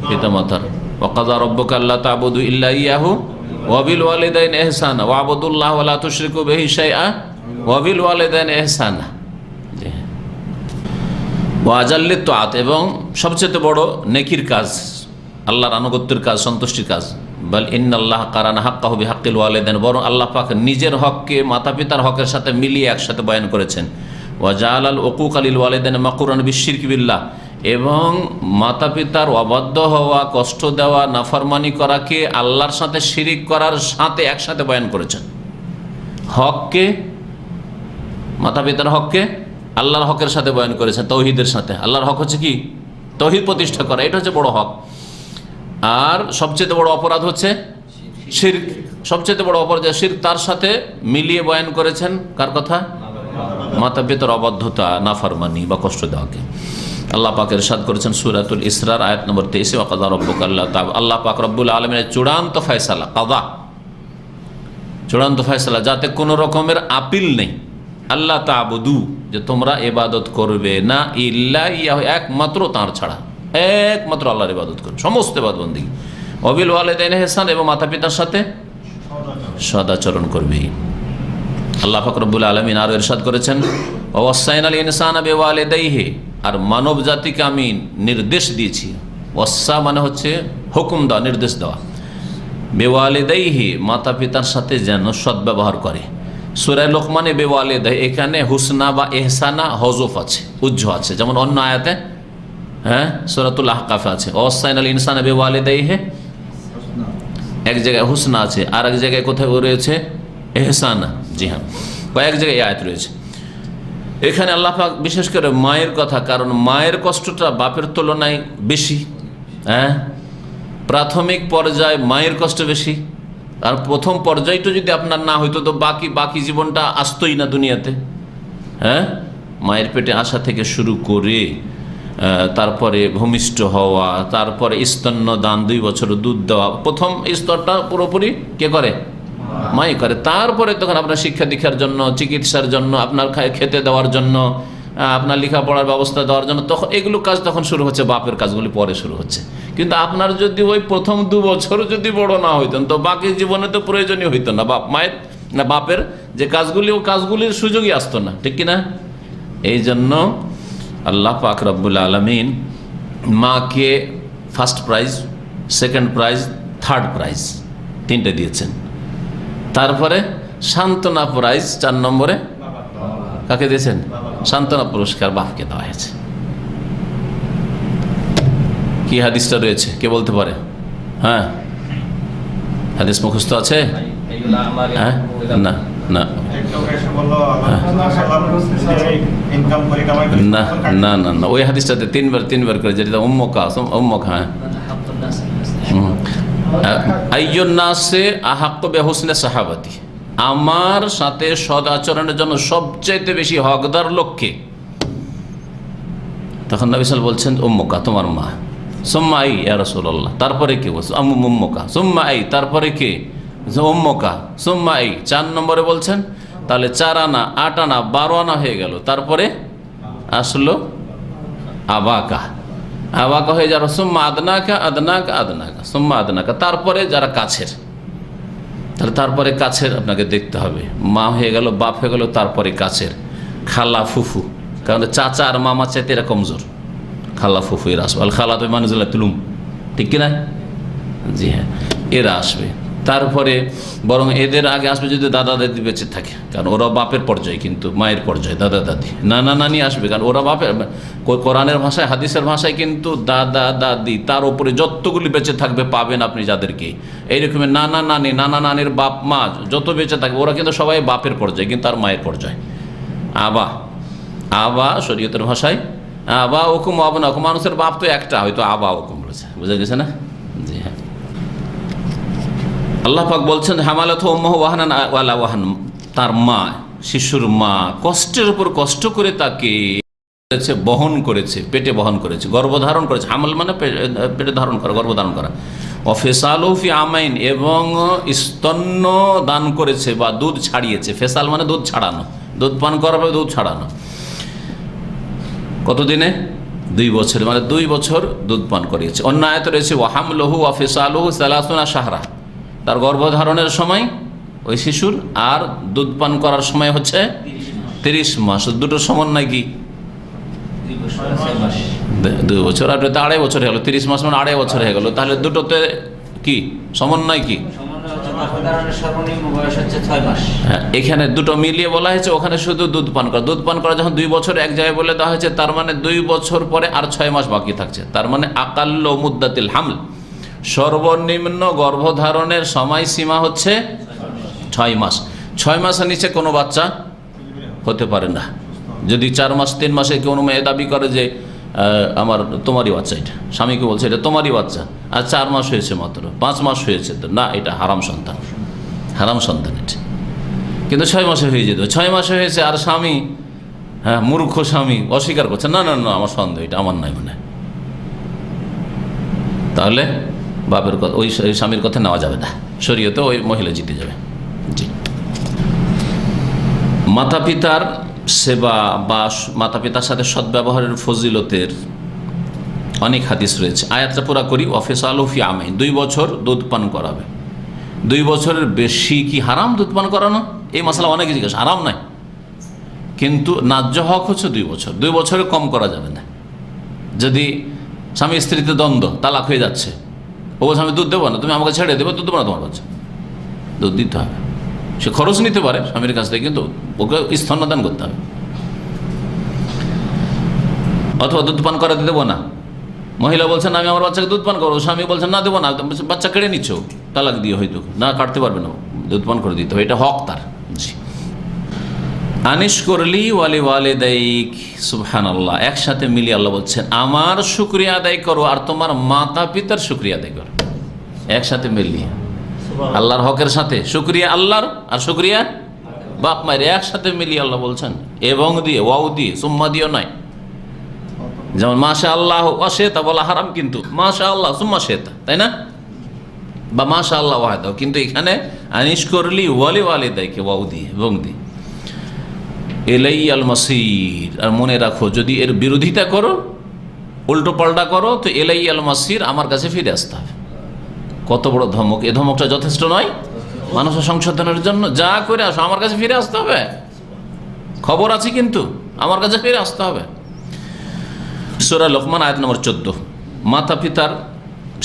পিতা মাতার। ওয়া কাযা রাব্বুকা আল্লা তা'বুদু ইল্লা ইয়াহু ওয়া বিল ওয়ালিদাইনি ইহসানা ওয়া আবুদুল্লাহ ওয়া লা তুশরিকু বিহি শাইআ ওয়া বিল ওয়ালিদাইনি ইহসানা। ওয়া আজাল্লিত তাআত, এবং সবচেয়ে বড় নেকির কাজ, আল্লাহর আনুগত্যের কাজ, সন্তুষ্টির কাজ। বাল ইন্নাল্লাহ কারানা হাক্কাহু বিহাক্কিল ওয়ালিদাইন, বরং আল্লাহ পাক নিজের হককে মাতা পিতার হকের সাথে মিলিয়ে একসাথে বয়ান করেছেন। ওয়া জাআলাল উকুকা লিল ওয়ালিদাইন মাকুরান বিশশিরকি বিল্লাহ, এবং মাতা পিতার অবাধ্য হওয়া, কষ্ট দেওয়া, নাফরমানি করাকে আল্লাহর সাথে শিরিক করার সাথে একসাথে বয়ান করেছেন। হককে, মাতা পিতার হককে আল্লাহর হকের সাথে বয়ান করেছেন, তৌহিদের সাথে। আল্লাহর হক হচ্ছে কি? তৌহিদ প্রতিষ্ঠা করা, এটা হচ্ছে বড় হক। আর সবচেয়ে বড় অপরাধ হচ্ছে শিরক, সবচেয়ে বড় অপরাধ শিরক, তার সাথে মিলিয়ে বয়ান করেছেন কার কথা? মাতা পিতার অবাধ্যতা, নাফরমানি বা কষ্ট দেওয়াকে। আল্লাহ পাক ইরশাদ করেছেন সূরাতুল ইসরার আয়াত নম্বর 23, ওয়া কাযা রাব্বুকা আল্লা তা'বুদু, আল্লাহ পাক রব্বুল আলামিনের চূড়ান্ত ফয়সালা, কাযা চূড়ান্ত ফয়সালা, যাতে কোনো রকমের আপিল নেই। আল্লাহ তা'বুদু, যে তোমরা ইবাদত করবে না, ইল্লা ইয়াহু, একমাত্র তাঁর ছাড়া, একমাত্র আল্লাহর ইবাদত করবে, সমস্ত ইবাদত বন্দেগী। ওয়া বিল ওয়ালিদাইনি ইহসান, এবং মাতা পিতার সাথে সদাচরণ করবে। আল্লাহ পাক রব্বুল আলামিন আরো ইরশাদ করেছেন ওয়া ওয়াসাইনাল ইনসানা বিওয়ালিদাইহি, আর মানব জাতিকে আমি নির্দেশ দিয়েছি। ওয়াসা মানে হচ্ছে হুকুম দেওয়া, নির্দেশ দেওয়া। বিওয়ালিদাইহি, মাতা পিতার সাথে যেন সদ্ব্যবহার করে। সূরা লোকমানে বেওয়ালিদাই এখানে হুসনা বা এহসানা হযফ আছে, উজ্জ আছে, যেমন অন্য আয়াতে সূরাতুল আহকাফে আছে ওয়াসাইনাল ইনসানা বিওয়ালিদাইহি, এক জায়গায় হুসনা আছে, আর এক জায়গায় কোথায় রয়েছে এহসানা। জি হ্যাঁ, কয়েক জায়গায় এই আয়াত রয়েছে। এখানে আল্লাহ পাক বিশেষ করে মায়ের কথা, কারণ মায়ের কষ্টটা বাপের তুলনায় বেশি। প্রাথমিক পর্যায়ে মায়ের কষ্ট বেশি, আর প্রথম পর্যায়টা যদি আপনার না হইতো তো বাকি জীবনটা আসতোই না দুনিয়াতে। মায়ের পেটে আসা থেকে শুরু করে তারপরে ভূমিষ্ঠ হওয়া, তারপরে স্তন্য দান, 2 বছর দুধ দেওয়া, প্রথম স্তরটা পুরোপুরি কে করে? মাই করে। তারপরে তখন আপনার শিক্ষা দীক্ষার জন্য, চিকিৎসার জন্য, আপনার খেতে দেওয়ার জন্য, আপনার লেখাপড়ার ব্যবস্থা দেওয়ার জন্য, তখন এগুলো কাজ তখন শুরু হচ্ছে, বাপের কাজগুলি পরে শুরু হচ্ছে। কিন্তু আপনার যদি ওই প্রথম 2 বছর যদি বড় না হইতেন তো বাকি জীবনে তো প্রয়োজনীয় হইতো না মায়ের না বাপের যে কাজগুলি, ও কাজগুলির সুযোগই আসতো না, ঠিক কিনা? এই জন্য আল্লাহ পাক রব্বুল আলামিন মাকে first prize, second prize, third prize 3টে দিয়েছেন। তারপরে সান্ত্বনা প্রাইজ 4 নম্বরে কাকে দিয়েছেন? সান্ত্বনা পুরস্কার বাপকে দেওয়া হয়েছে। কি হাদিসটা রয়েছে, কে বলতে পারে? হাদিস মুখস্থ আছে? না না না না না, ওই হাদিসটাতে 3বার করে, যেটা উম্মুকা। আইয়ুন নাসে আহাক্কু বিহুসনি সাহাবাতি, আমার সাথে সদ আচরণের জন্য সবচাইতে বেশি হকদার লোককে। তখন নবী সাল্লাল্লাহু আলাইহি ওয়াসাল্লাম বলছেন উম্মুকা, তোমার মা। সুম্মা আই ইয়া রাসূলুল্লাহ, তারপরে কে? বলছে উম্মুকা। সুম্মা আই, তারপরে কে? উম্মুকা। সুম্মা আই, 4 নম্বরে বলছেন। তাহলে 4 আনা, 8 আনা, 12 আনা হয়ে গেল। তারপরে আসলো আবাকা, আবাকা হয়ে যাওয়ার সুম্মা আদনাকা, আদনাকা, আদনাকা, সুম্মা আদনাকা, তারপরে যারা কাছের। তাহলে তারপরে কাছের আপনাকে দেখতে হবে। মা হয়ে গেল, বাপ হয়ে গেল, তারপরে কাছের খালা, ফুফু। কারণ চাচা আর মামা চাইতে এরা কমজোর। খালা, ফুফু এরা আসবে। আল খালা তো মানুষগুলা তুলুম, ঠিক কিনা? জি হ্যাঁ, এরা আসবে। তারপরে বরং এদের আগে আসবে যদি দাদা দাদি বেঁচে থাকে, কারণ ওরা বাপের পর্যায়ে, কিন্তু মায়ের পর্যায়ে দাদা দাদি, নানা নানি আসবে, কারণ ওরা বাপের। কোরআনের ভাষায়, হাদিসের ভাষায় কিন্তু দাদা দাদি, তার উপরে যতগুলি বেঁচে থাকবে পাবেন আপনি যাদেরকে, এইরকমের নানা নানি, নানা নানির বাপ মা যত বেঁচে থাকবে ওরা কিন্তু সবাই বাপের পর্যায়ে, কিন্তু তার মায়ের পর্যায়ে। আবা শরীয়তের ভাষায় আবা হুকুম, আবনা হুকুম, মানুষের বাপ তো একটা, হয়তো আবা হুকুম বলেছে, বুঝা গেছে না? জি হ্যাঁ। আল্লাহ পাক বলছেন হামালাতহু উম্মুহু ওয়াহানান আলা ওয়াহান, তার মা, শিশুর মা কষ্টের উপর কষ্ট করে তাকে বহন করেছে, পেটে বহন করেছে, গর্ভধারণ করেছে। হামাল মানে পেটে ধারণ করা, গর্ভধারণ করা। ফেসালহু ফি আমাইন, এবং স্তন্য দান করেছে বা দুধ ছাড়িয়েছে। ফেসাল মানে দুধ ছাড়ানো, দুধ পান করাবে, দুধ ছাড়ানো। কতদিনে? 2 বছর, মানে 2 বছর দুধ পান করিয়েছে। অন্য আয়াতে রয়েছে ওয়াহামলহু ওয়া ফিসালহু 30 শাহরা, তার গর্ভধারণের সময় ওই শিশুর, আর দুধ পান করার সময় হচ্ছে 30 মাস। দুটোর সমন্বয় কি? 2 বছর, আর 2.5 বছর হয়ে গেল। 30 মাস মানে 2.5 বছর হয়ে গেল। তাহলে দুটোতে কি সমন্বয়? কি হ্যাঁ, এখানে দুটো মিলিয়ে বলা হয়েছে। ওখানে শুধু দুধ পান করা, দুধ পান করা যখন 2 বছর এক জায়গায় বলে দেওয়া হয়েছে, তার মানে 2 বছর পরে আর 6 মাস বাকি থাকছে। তার মানে আকাল্লু মুদ্দাতিল হামল, সর্বনিম্ন গর্ভধারণের সময়সীমা হচ্ছে 6 মাস। 6 মাসের নিচে কোনো বাচ্চা হতে পারে না। যদি 4 মাস 3 মাসে কোনো মেয়ে দাবি করে যে তোমারই বাচ্চা, এটা স্বামীকে বলছে এটা তোমারই বাচ্চা, আর 4 মাস হয়েছে মাত্র, 5 মাস হয়েছে, তো না, এটা হারাম সন্তান, হারাম সন্তান এটা। কিন্তু 6 মাসে হয়ে যেত, 6 মাসে হয়েছে, আর স্বামী, মূর্খ স্বামী অস্বীকার করছে, না না না, আমার সন্দেহ, এটা আমার নাই মনে। তাহলে বাপের কথা, ওই স্বামীর কথা নেওয়া যাবে না, শরীয়তে ওই মহিলা জিতে যাবে। জি, মাতা পিতার সেবা বা মাতা পিতার সাথে সদ্ব্যবহারের ফজিলতের অনেক হাদিস রয়েছে। আয়াতটা পুরা করি। ওয়াফিসালহু ফি আমাইন, 2 বছর দুধ পান করাবে। 2 বছরের বেশি কি হারাম দুধ পান করানো? এই মশলা অনেকে জিজ্ঞাসা। হারাম নয়, কিন্তু ন্যায্য হক হচ্ছে 2 বছর। 2 বছরে কম করা যাবে না। যদি স্বামী স্ত্রীতে দ্বন্দ্ব, তালাক হয়ে যাচ্ছে, ও বলছে আমি দুধ দেবো না, তুমি আমাকে ছেড়ে দেবো, দুধ দেবো না, তোমার বাচ্চা দুধ দিতে হবে। সে খরচ নিতে পারে স্বামীর কাছ থেকে, কিন্তু ওকে স্তন্যদান করতে হবে। অথবা দুধ পান করাতে দেবো না, মহিলা বলছেন আমি আমার বাচ্চাকে দুধ পান করবো, স্বামী বলছেন না দেবো না, বাচ্চা কেড়ে নিচ্ছ, তালাক দিয়ে হয়তো না কাটতে পারবে না, দুধ পান করে দিতে হবে, এটা হক তার। জি, আনিশ করলি ওয়ালি ওয়ালিদাইক, সুবহানাল্লাহ, একসাথে মিলিয়ে আল্লাহ বলছেন আমার শুকরিয়া আদায় করো আর তোমার মাতা পিতার শুকরিয়া আদায় করো, একসাথে মিলিয়ে আল্লাহর হকের সাথে শুকরিয়া আল্লাহর আর শুকরিয়া বাপ মায়ের একসাথে মিলিয়ে আল্লাহ বলছেন, এবং দিয়ে ওয়াও দিয়ে সুম্মা দিও নয়। যেমন মাশা আল্লাহ ওয়াশেতা বলা হারাম, কিন্তু মাশা আল্লাহ সুম্মা শেতা, তাই না, বা মাশা আল্লাহ ওয়াহেদা, কিন্তু এখানে আনিশ করলি ওয়ালি ওয়ালিদাইকে ওয়াও দিয়ে এবং দিয়ে। ইলাইয়াল মাসির, আর মনে রাখো যদি এর বিরোধিতা করো, উল্টো পাল্টা করো, তো ইলাইয়াল মাসির, আমার কাছে ফিরে আসতে হবে। কত বড় ধমক! এই ধমকটা যথেষ্ট নয় মানুষের সংশোধনের জন্য? যা করে আসো আমার কাছে ফিরে আসতে হবে, খবর আছে কিন্তু আমার কাছে ফিরে আসতে হবে। সূরা লোকমান আয়াত নম্বর 14। মাতা পিতার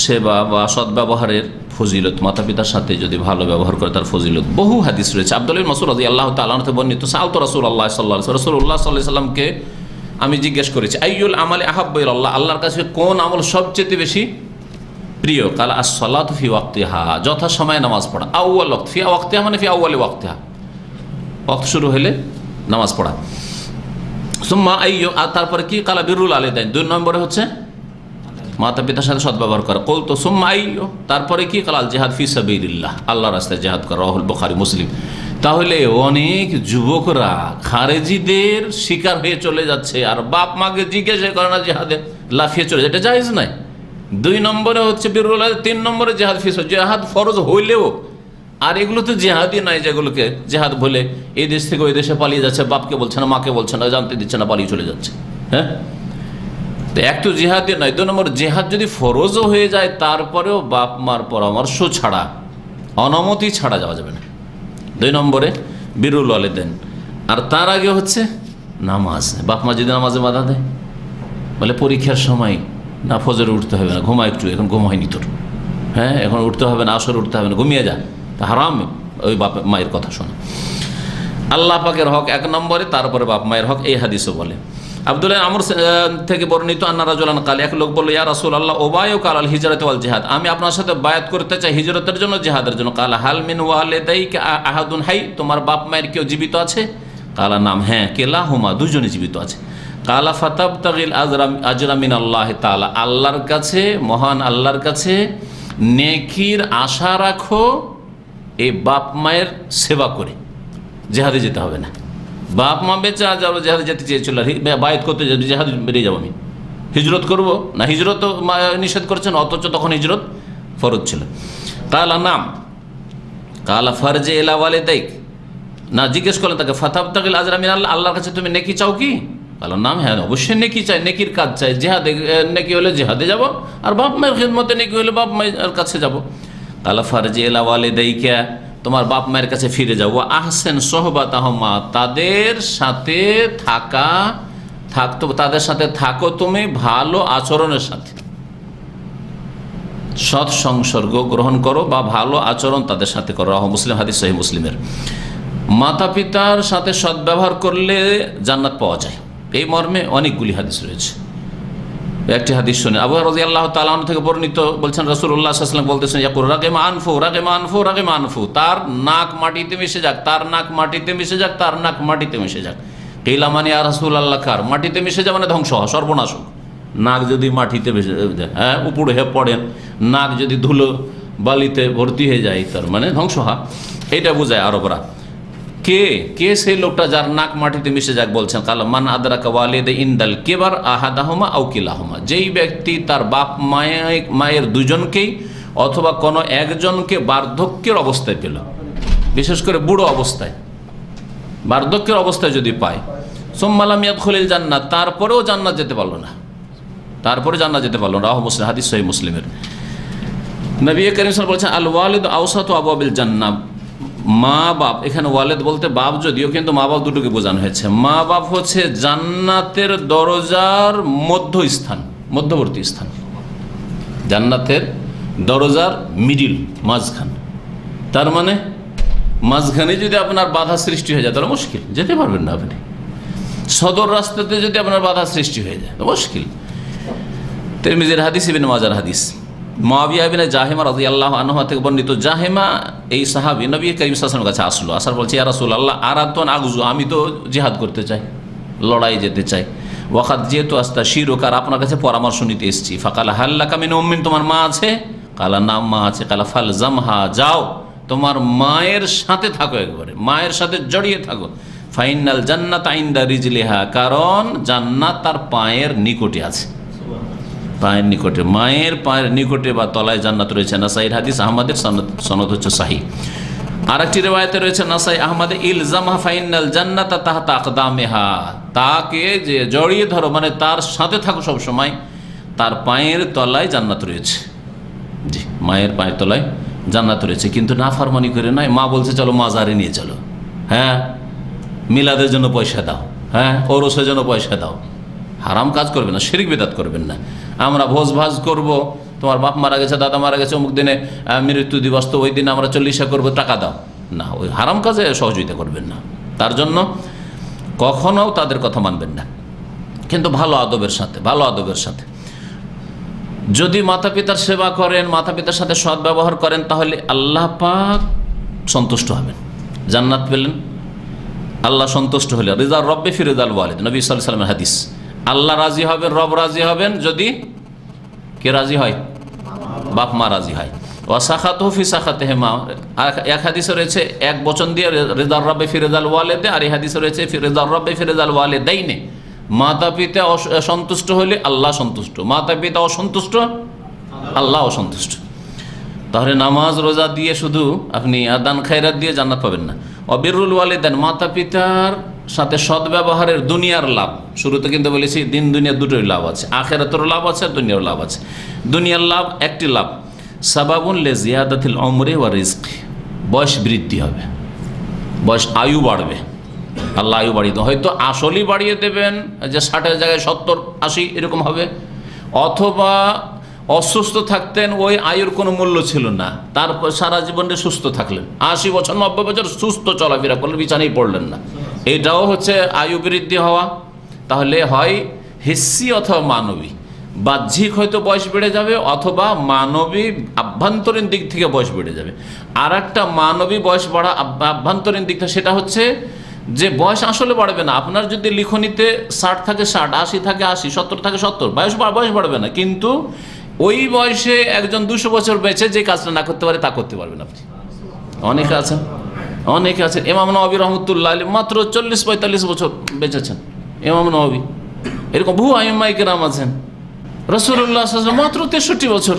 সেবা বা সদ্ব্যবহারের ফজিলত, মাতা পিতার সাথে যদি ভালো ব্যবহার করে তার ফজিলত, বহু হাদিস রয়েছে। আব্দুল্লাহ ইবনে মাসউদ রাদিয়াল্লাহু তাআলা আনহু বর্ণিত, সাআলতু রাসূলুল্লাহ সাল্লাল্লাহু আলাইহি ওয়াসাল্লাম, রাসূলুল্লাহ সাল্লাল্লাহু আলাইহি ওয়াসাল্লামকে আমি জিজ্ঞেস করেছি আইয়ুল আমালি আহাব্বু ইলাল্লাহ, আল্লাহর কাছে কোন আমল সবচেয়ে বেশি প্রিয়? কাল আস-সালাতু ফি ওয়াক্তিহা, যথা সময়ে নামাজ পড়া। আউয়াল ওয়াক্ত, ফি ওয়াক্তিহা মানে ফি আউয়ালি ওয়াক্তিহা, ওয়াক্ত শুরু হলে নামাজ পড়া। সুম্মা আইয়ু, আর তারপরে কি? কালা বিরুল আলিদাইন, 2 নম্বরে হচ্ছে মাতা পিতার সাথে সদ্ব্যবহার করা। কলতো সুম্মা আইয়ু, তারপরে কি? কালাল জিহাদ ফি সাবিলিল্লাহ, আল্লাহর রাস্তায় জিহাদ করা। রাহুল বুখারী মুসলিম। তাহলে অনেক যুবকরা খারেজিদের শিকার হয়ে চলে যাচ্ছে, আর বাপ মাকে জিজ্ঞাসা করে না জিহাদে লাফিয়ে চলে যায়, এটা জায়েজ নাই। 2 নম্বরে হচ্ছে বিরুল আলিদাইন, 3 নম্বরে জিহাদ ফি সাবিলিল্লাহ, জিহাদ ফরজ হইলেও, আর এগুলো তো জেহাদই নাই, যেগুলোকে জেহাদ বলে এই দেশ থেকে ওই দেশে পালিয়ে যাচ্ছে, বাপকে বলছে না, মাকে বলছে না, জানতে দিচ্ছে না, পালিয়ে চলে যাচ্ছে। হ্যাঁ, তো এক তো জেহাদই নয়। 2 নম্বর, জেহাদ যদি ফরজও হয়ে যায় তারপরেও বাপ মার পরামর্শ ছাড়া, অনুমতি ছাড়া যাওয়া যাবে না। 2 নম্বরে বিরুল ওয়ালিদাইন। আর তার আগে হচ্ছে নামাজ। বাপ মা যদি নামাজে বাধা দেয়, বলে পরীক্ষার সময় না ফজরে উঠতে হবে না, ঘুমা একটু, এখন ঘুম হয়নি তোর, হ্যাঁ এখন উঠতে হবে না, আসর উঠতে হবে না, ঘুমিয়ে যা, তা হারাম ওই বাপ মায়ের কথা শোনা। আল্লাহ পাকের হক 1 নম্বরে, তারপরে বাপ মায়ের হক, এই হাদিসও বলে। আব্দুল্লাহ আমর থেকে বর্ণিত, আন্না রাজুলান কাল, এক লোক বলল ইয়া রাসূলুল্লাহ উবায়ু কাল আল হিজরাত ওয়াল জিহাদ, আমি আপনার সাথে বায়াত করতে চাই হিজরতের জন্য, জিহাদের জন্য। কাল হাল মিন ওয়ালিদাইকা আহাদুন হাই, তোমার বাপ মায়ের কেউ জীবিত আছে? কালা নাম, হ্যাঁ। কেলাহুমা, দুজনে জীবিত আছে। কালা ফাতাবতাগিল আজরা মিনাল্লাহি তাআলা, আল্লাহর কাছে, মহান আল্লাহর কাছে নেকির আশা রাখো এই বাপ মায়ের সেবা করে। জেহাদে যেতে হবে না, বাপ মা বেঁচে আজ জেহাদে যেতে চেয়েছিল, বায়াত করতে জেহাদ বেরিয়ে যাবো আমি, হিজরত করব না, হিজরত নিষেধ করছেন, অথচ তখন হিজরত ফরজ ছিল। কালা নাম, কালা ফারজে এলা ওয়ালিদাইক, না জিজ্ঞেস করলেন তাকে ফাতাবতাগিল আজরা মিনাল্লাহ, আল্লাহর কাছে তুমি নেকি চাও কি? কালা নাম, হ্যাঁ অবশ্যই নেকি চাই, নেকির কাজ চাই। জেহাদে নেকি হলে জেহাদে যাব, আর বাপ মায়ের খিদমতে নেকি হলে বাপ মায়ের কাছে যাব। কালা ফারজে এলা ওয়ালিদাইকা, তোমার বাপ মায়ের কাছে ফিরে যাও। আহসেন সোহবাতাহুমা, তাদের সাথে তাদের সাথে থাকো তুমি ভালো আচরণের সাথে, সৎ সংসর্গ গ্রহণ করো বা ভালো আচরণ তাদের সাথে করো। রাহ মুসলিম, হাদিস সহিহ মুসলিমের। মাতা পিতার সাথে সদ্ব্যবহার করলে জান্নাত পাওয়া যায়, এই মর্মে অনেকগুলি হাদিস রয়েছে। একটি হাদিস শুনে আবু হুরায়রা রাদিয়াল্লাহু তাআলা আনহু থেকে বর্ণিত, বলছেন রাসূলুল্লাহ সাল্লাল্লাহু আলাইহি ওয়াসাল্লাম বলতেছেন, ইয়াকুল রাগিমা আনফু রাগিমা আনফু রাগিমা আনফু, তার নাক মাটিতে মিশে যাক, তার নাক মাটিতে মিশে যাক, তার নাক মাটিতে মিশে যাক। কিলা মানে ইয়া রাসূলুল্লাহ, কার মাটিতে মিশে যাবে? মানে ধ্বংস হওয়া, সর্বনাশ হোক। নাক যদি মাটিতে মিশে যায়, হ্যাঁ উপড়ে হয়ে পড়েন, নাক যদি ধুলো বালিতে ভর্তি হয়ে যায়, তার মানে ধ্বংস হওয়া, এটা বোঝায় আরবরা। কে সেই লোকটা যার নাক মাটিতে মিশে যাক? বলছেন কালা মান আদরাকা ওয়ালিদা ইনদাল কিবার আহাদাহুমা আও কিলাহুমা, যেই ব্যক্তি তার বাপ মায়ের দুজনকেই অথবা কোনো একজনকে বার্ধক্যের অবস্থায় পেল, বিশেষ করে বুড়ো অবস্থায়, বার্ধক্যের অবস্থায় যদি পায়, সুম্মা লাম ইয়াদখুলিল জান্নাত, তারপরেও জান্নাত যেতে পারলো না, তারপরে জান্নাত যেতে পারলো না। রাহ মুসলিম, হাদিস সহিহ মুসলিমের। নবী করিম সাল্লাল্লাহু আলাইহি ওয়াসাল্লাম বলেছেন আল ওয়ালিদু আওসাতু আবওয়াবিল জান্নাহ, মা বাপ, এখানে ওয়ালেদ বলতে বাপ যদিও, কিন্তু মা বাপ দুটোকে বোঝানো হয়েছে। মা বাপ হচ্ছে জান্নাতের দরজার মধ্যবর্তী স্থান, জান্নাতের দরজার মিডিল, মাঝখান। তার মানে মাঝখানে যদি আপনার বাধা সৃষ্টি হয়ে যায় তাহলে মুশকিল, যেতে পারবেন না আপনি। সদর রাস্তাতে যদি আপনার বাধা সৃষ্টি হয়ে যায় তো মুশকিল। তিরমিজির হাদিস, ইবনে মাজার হাদিস, মুআবিয়া ইবনে জাহেমা রাদিয়াল্লাহু আনহু থেকে বর্ণিত। জাহেমা এই সাহাবী নবী করিম সাল্লাল্লাহু আলাইহি ওয়াসাল্লামের কাছে আসলো, আসার বলছে, ইয়া রাসূলুল্লাহ আরাদতুন আগজু, আমি তো জিহাদ করতে চাই, লড়াই যেতে চাই। ওয়াকাদ যেহেতু আস্তাশীরুকা, আর আপনার কাছে পরামর্শ নিতে এসেছি। ফাকালা হাল লাকা মিন উম্মিন, তোমার মা আছে? কালা নাম, মা আছে। কালা ফালজামহা, যাও তোমার মায়ের সাথে থাকো, একবারে মায়ের সাথে জড়িয়ে থাকো। ফাইনাল জান্নাত ইনদা রিজলিহা, কারণ জান্নাত তার পায়ের নিকটে আছে, পায়ের নিকটে, মায়ের পায়ের নিকটে বা তলায় জান্নাত রয়েছে। নাসাইর হাদিস, আহমদের সনদ হচ্ছে সাহিহ। আরেকটি রিওয়ায়াতে রয়েছে নাসাই আহমদে, ইলজামহা ফাইনাল জান্নাতা তাহতা আকদামিহা, তাকে যে জড়িয়ে ধরো, মানে তার সাথে থাকো সব সময়, তার পায়ের তলায় জান্নাত রয়েছে। জি, মায়ের পায়ের তলায় জান্নাত রয়েছে। কিন্তু নাফরমানি করে নয়, মা বলছে চলো মাজারে নিয়ে চলো, হ্যাঁ মিলাদের জন্য পয়সা দাও, হ্যাঁ ওরসের জন্য পয়সা দাও। হারাম কাজ করবেন না, শিরক বিদআত করবেন না। আমরা ভোজ ভাজ করবো, তোমার বাপ মারা গেছে, দাদা মারা গেছে, অমুক দিনে মৃত্যু দিবস, তো ওই দিনে আমরা 40 করবো, টাকা দাও না, ওই হারাম কাজে সহযোগিতা করবেন না। তার জন্য কখনো তাদের কথা মানবেন না, কিন্তু ভালো আদবের সাথে, ভালো আদবের সাথে। যদি মাতা পিতার সেবা করেন, মাতা পিতার সাথে সদ্ব্যবহার করেন, তাহলে আল্লাহ পাক সন্তুষ্ট হবেন, জান্নাত পেলেন, আল্লাহ সন্তুষ্ট হলে। রিজা রব্বে ফি রিজাল ওয়ালিদ, নবী সাল্লাল্লাহু আলাইহি ওয়াসাল্লামের হাদিস। আল্লাহ রাজি হবেন, রব রাজি হবেন যদি কে রাজি হয়? বাপ মা রাজি হয়। ওয়াসাখাতুহু ফি সাখাতিহিমা, এক হাদিসে রয়েছে এক বচন দিয়ে রিজা রব্বে ফি রিজাল ওয়ালিদে, আর এই হাদিসে রয়েছে ফি রিজা রব্বে ফি রিজাল ওয়ালিদাইনে। মাতা পিতা সন্তুষ্ট হলে আল্লাহ সন্তুষ্ট, মাতা পিতা অসন্তুষ্ট আল্লাহ অসন্তুষ্ট। তাহলে নামাজ রোজা দিয়ে শুধু আপনি দান খায়রাত দিয়ে জান্নাত পাবেন না। অবিরুল ওয়ালিদান, মাতা পিতার সাথে সদ্ব্যবহারের দুনিয়ার লাভ, শুরুতে কিন্তু বলেছি দিন দুনিয়া দুটোই লাভ আছে, আখিরাতের লাভ আছে, দুনিয়ার লাভ আছে। দুনিয়ার লাভ একটি লাভ, সাবাবুন লি জিয়াদাতিল উমরি ওয়া রিজক, বয়স বৃদ্ধি হবে, বয়স আয়ু বাড়বে, আল্লাহ আয়ু বাড়িয়ে দেবেন। হয়তো আসলই বাড়িয়ে দেবেন, যে 60-এর জায়গায় 70-80 এরকম হবে, অথবা অসুস্থ থাকতেন, ওই আয়ুর কোনো মূল্য ছিল না, তারপর সারা জীবনে সুস্থ থাকলেন, 80 বছর 90 বছর সুস্থ চলাফেরা করলেন, বিছানায় পড়লেন না, এটাও হচ্ছে আয়ু বৃদ্ধি হওয়া। তাহলে হয় হিস্সি অথবা মানবী, বাহ্যিক হয়তো বয়স বেড়ে যাবে, অথবা মানবী আভ্যন্তরীণ দিক থেকে বয়স বেড়ে যাবে। আর একটা মানবী বয়স বাড়া আভ্যন্তরীণ দিক থেকে, সেটা হচ্ছে যে বয়স আসলে বাড়বে না। আপনার যদি লিখনিতে 60 থাকে 60, 80 থাকে 80, 70 থাকে 70, বয়স বাড়বে না, কিন্তু ওই বয়সে একজন 200 বছর বেঁচে যে কাজটা না করতে পারে তা করতে পারবেন আপনি। অনেকে আছেন, অনেকে আছেন। ইমাম নওয়াবী রহমতুল্লাহ আলাইহি মাত্র 40-45 বছর বেঁচেছেন, ইমাম নওয়াবী। এরকম বহু আইম্মায়ে কেরাম আছেন। রাসূলুল্লাহ সাল্লাল্লাহু আলাইহি ওয়াসাল্লাম মাত্র 63 বছর।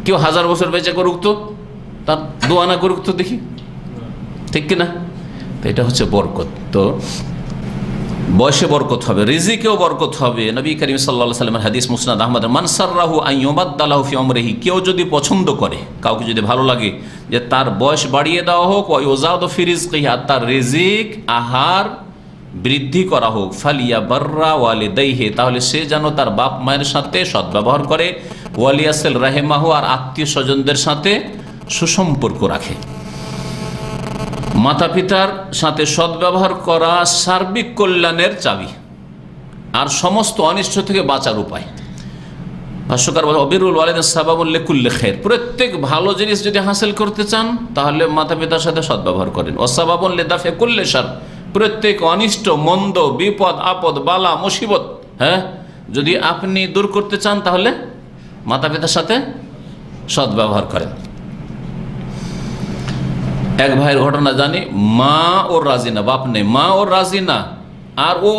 কেউ 1000 বছর বেঁচে করুক তো, তার দোয়া না করুক তো দেখি, ঠিক কিনা? তো এটা হচ্ছে বরকত। তো বয়সে বরকত হবে, রিজিকেও বরকত হবে। নবী করিম সাল্লাল্লাহু আলাইহি ওয়াসাল্লামের হাদিস মুসনাদ আহমদ, মান সাররাহু আন ইউবাদদালাহু ফি উমরিহি, কেউ যদি পছন্দ করে, কাউকে যদি ভালো লাগে যে তার বয়স বাড়িয়ে দেওয়া হোক, ওয়া ইউযাদু ফি রিজকিহি, আর তার রিজিক আহার বৃদ্ধি করা হোক, ফালিয়াবাররা ওয়ালিদাইহি, তাহলে সে যেন তার বাপ মায়ের সাথে সদ্ব্যবহার করে, ওয়ালিয়াসিল রাহিমাহু, আর আত্মীয় স্বজনদের সাথে সুসম্পর্ক রাখে। মাতা পিতার সাথে সদ্ব্যবহার করা সার্বিক কল্যাণের চাবি আর সমস্ত অনিষ্ট থেকে বাঁচার উপায়। ভাষ্যকার বলে, অবিরুল ওয়ালিদাইন সাবাবুল লিকুল্লি খায়র, প্রত্যেক ভালো জিনিস যদি হাসিল করতে চান তাহলে মাতা পিতার সাথে সদ্ব্যবহার করেন। ওয়াসাবাবুল লিদাফি কুল্লি শার, প্রত্যেক অনিষ্ট, মন্দ, বিপদ, আপদ, বালা, মুসিবত, হ্যাঁ যদি আপনি দূর করতে চান তাহলে মাতা পিতার সাথে সদ্ব্যবহার করেন। এক ভাইয়ের ঘটনা জানি, মা ওর রাজি না, বাপ নেই, মা ওর রাজি না, আর ও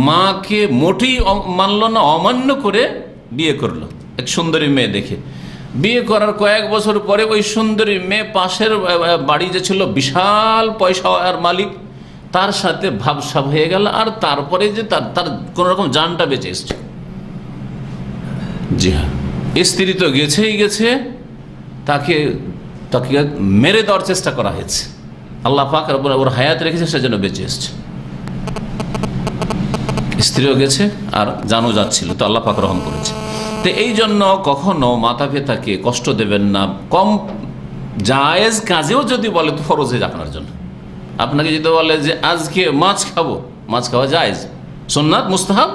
মাকে মোটেই মানল না, অমান্য করে বিয়ে করলো এক সুন্দরী মেয়ে দেখে। বিয়ে করার কয়েক বছর পরে ওই সুন্দরী মেয়ে পাশের বাড়ি যে ছিল বিশাল পয়সা আর মালিক, তার সাথে ভাবসাব হয়ে গেল, আর তারপরে যে তার কোনো রকম জানটা বেঁচে এসছে। জি হ্যাঁ, স্ত্রী তো গেছেই গেছে, তাকে মেরে দেওয়ার চেষ্টা করা হয়েছে। আল্লাহ পাক ওর হায়াত রেখেছে, সেজন্য বেঁচে এসছে। স্ত্রীও গেছে আর জানও যাচ্ছিল, তো আল্লাহ পাক রহম করেছে। তো এই জন্য কখনো মাতা পিতাকে কষ্ট দেবেন না, কম জায়েজ কাজেও যদি বলে তো ফরজ হয়ে যায় আপনার জন্য। আপনাকে যদি বলে যে আজকে মাছ খাবো, মাছ খাওয়া জায়েজ, সুন্নাত মুস্তাহাব,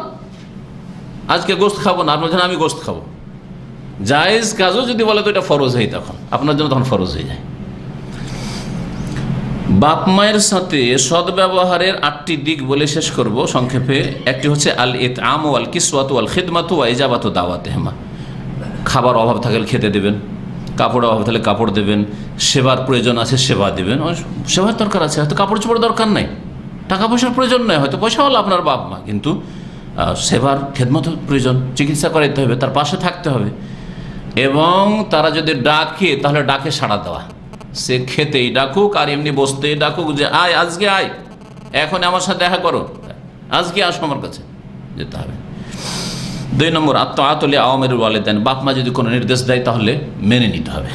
আজকে গোশত খাবো না, আপনার জন্য আমি গোশত খাবো, জায়েজ কাজও যদি বলে তো এটা ফরজ হয়, তখন আপনার জন্য তখন ফরজ হয়ে যায়। বাপ মায়ের সাথে সদ্ব্যবহারের 8টি দিক বলে শেষ করব সংক্ষেপে। একটি হচ্ছে আল ইতআম ওয়াল কিসওয়াত ওয়াল খিদমাত ওয়া ইজাবাতু দাওয়াতিহিমা। খাবার অভাব থাকলে খেতে দেবেন, কাপড় অভাব থাকলে কাপড় দেবেন, সেবার প্রয়োজন আছে সেবা দেবেন। সেবার দরকার আছে, হয়তো কাপড় চোপড় দরকার নাই, টাকা পয়সার প্রয়োজন নয়, হয়তো পয়সা হলো আপনার বাপ মা, কিন্তু সেবার খেদমত প্রয়োজন, চিকিৎসা করাইতে হবে, তার পাশে থাকতে হবে। এবং তারা যদি ডাকে তাহলে ডাকে সাড়া দেওয়া, সে খেতেই ডাকুক আর এমনি বসতেই ডাকুক, যে আয় আজকে আয়, এখন আমার সাথে দেখা করো, আজকে আসো আমার কাছে, যেতে হবে। 2 নম্বর আত্মাআতুল আওয়ামিরুল ওয়ালিদাইন। বাপ মা যদি কোনো নির্দেশ দেয় তাহলে মেনে নিতে হবে।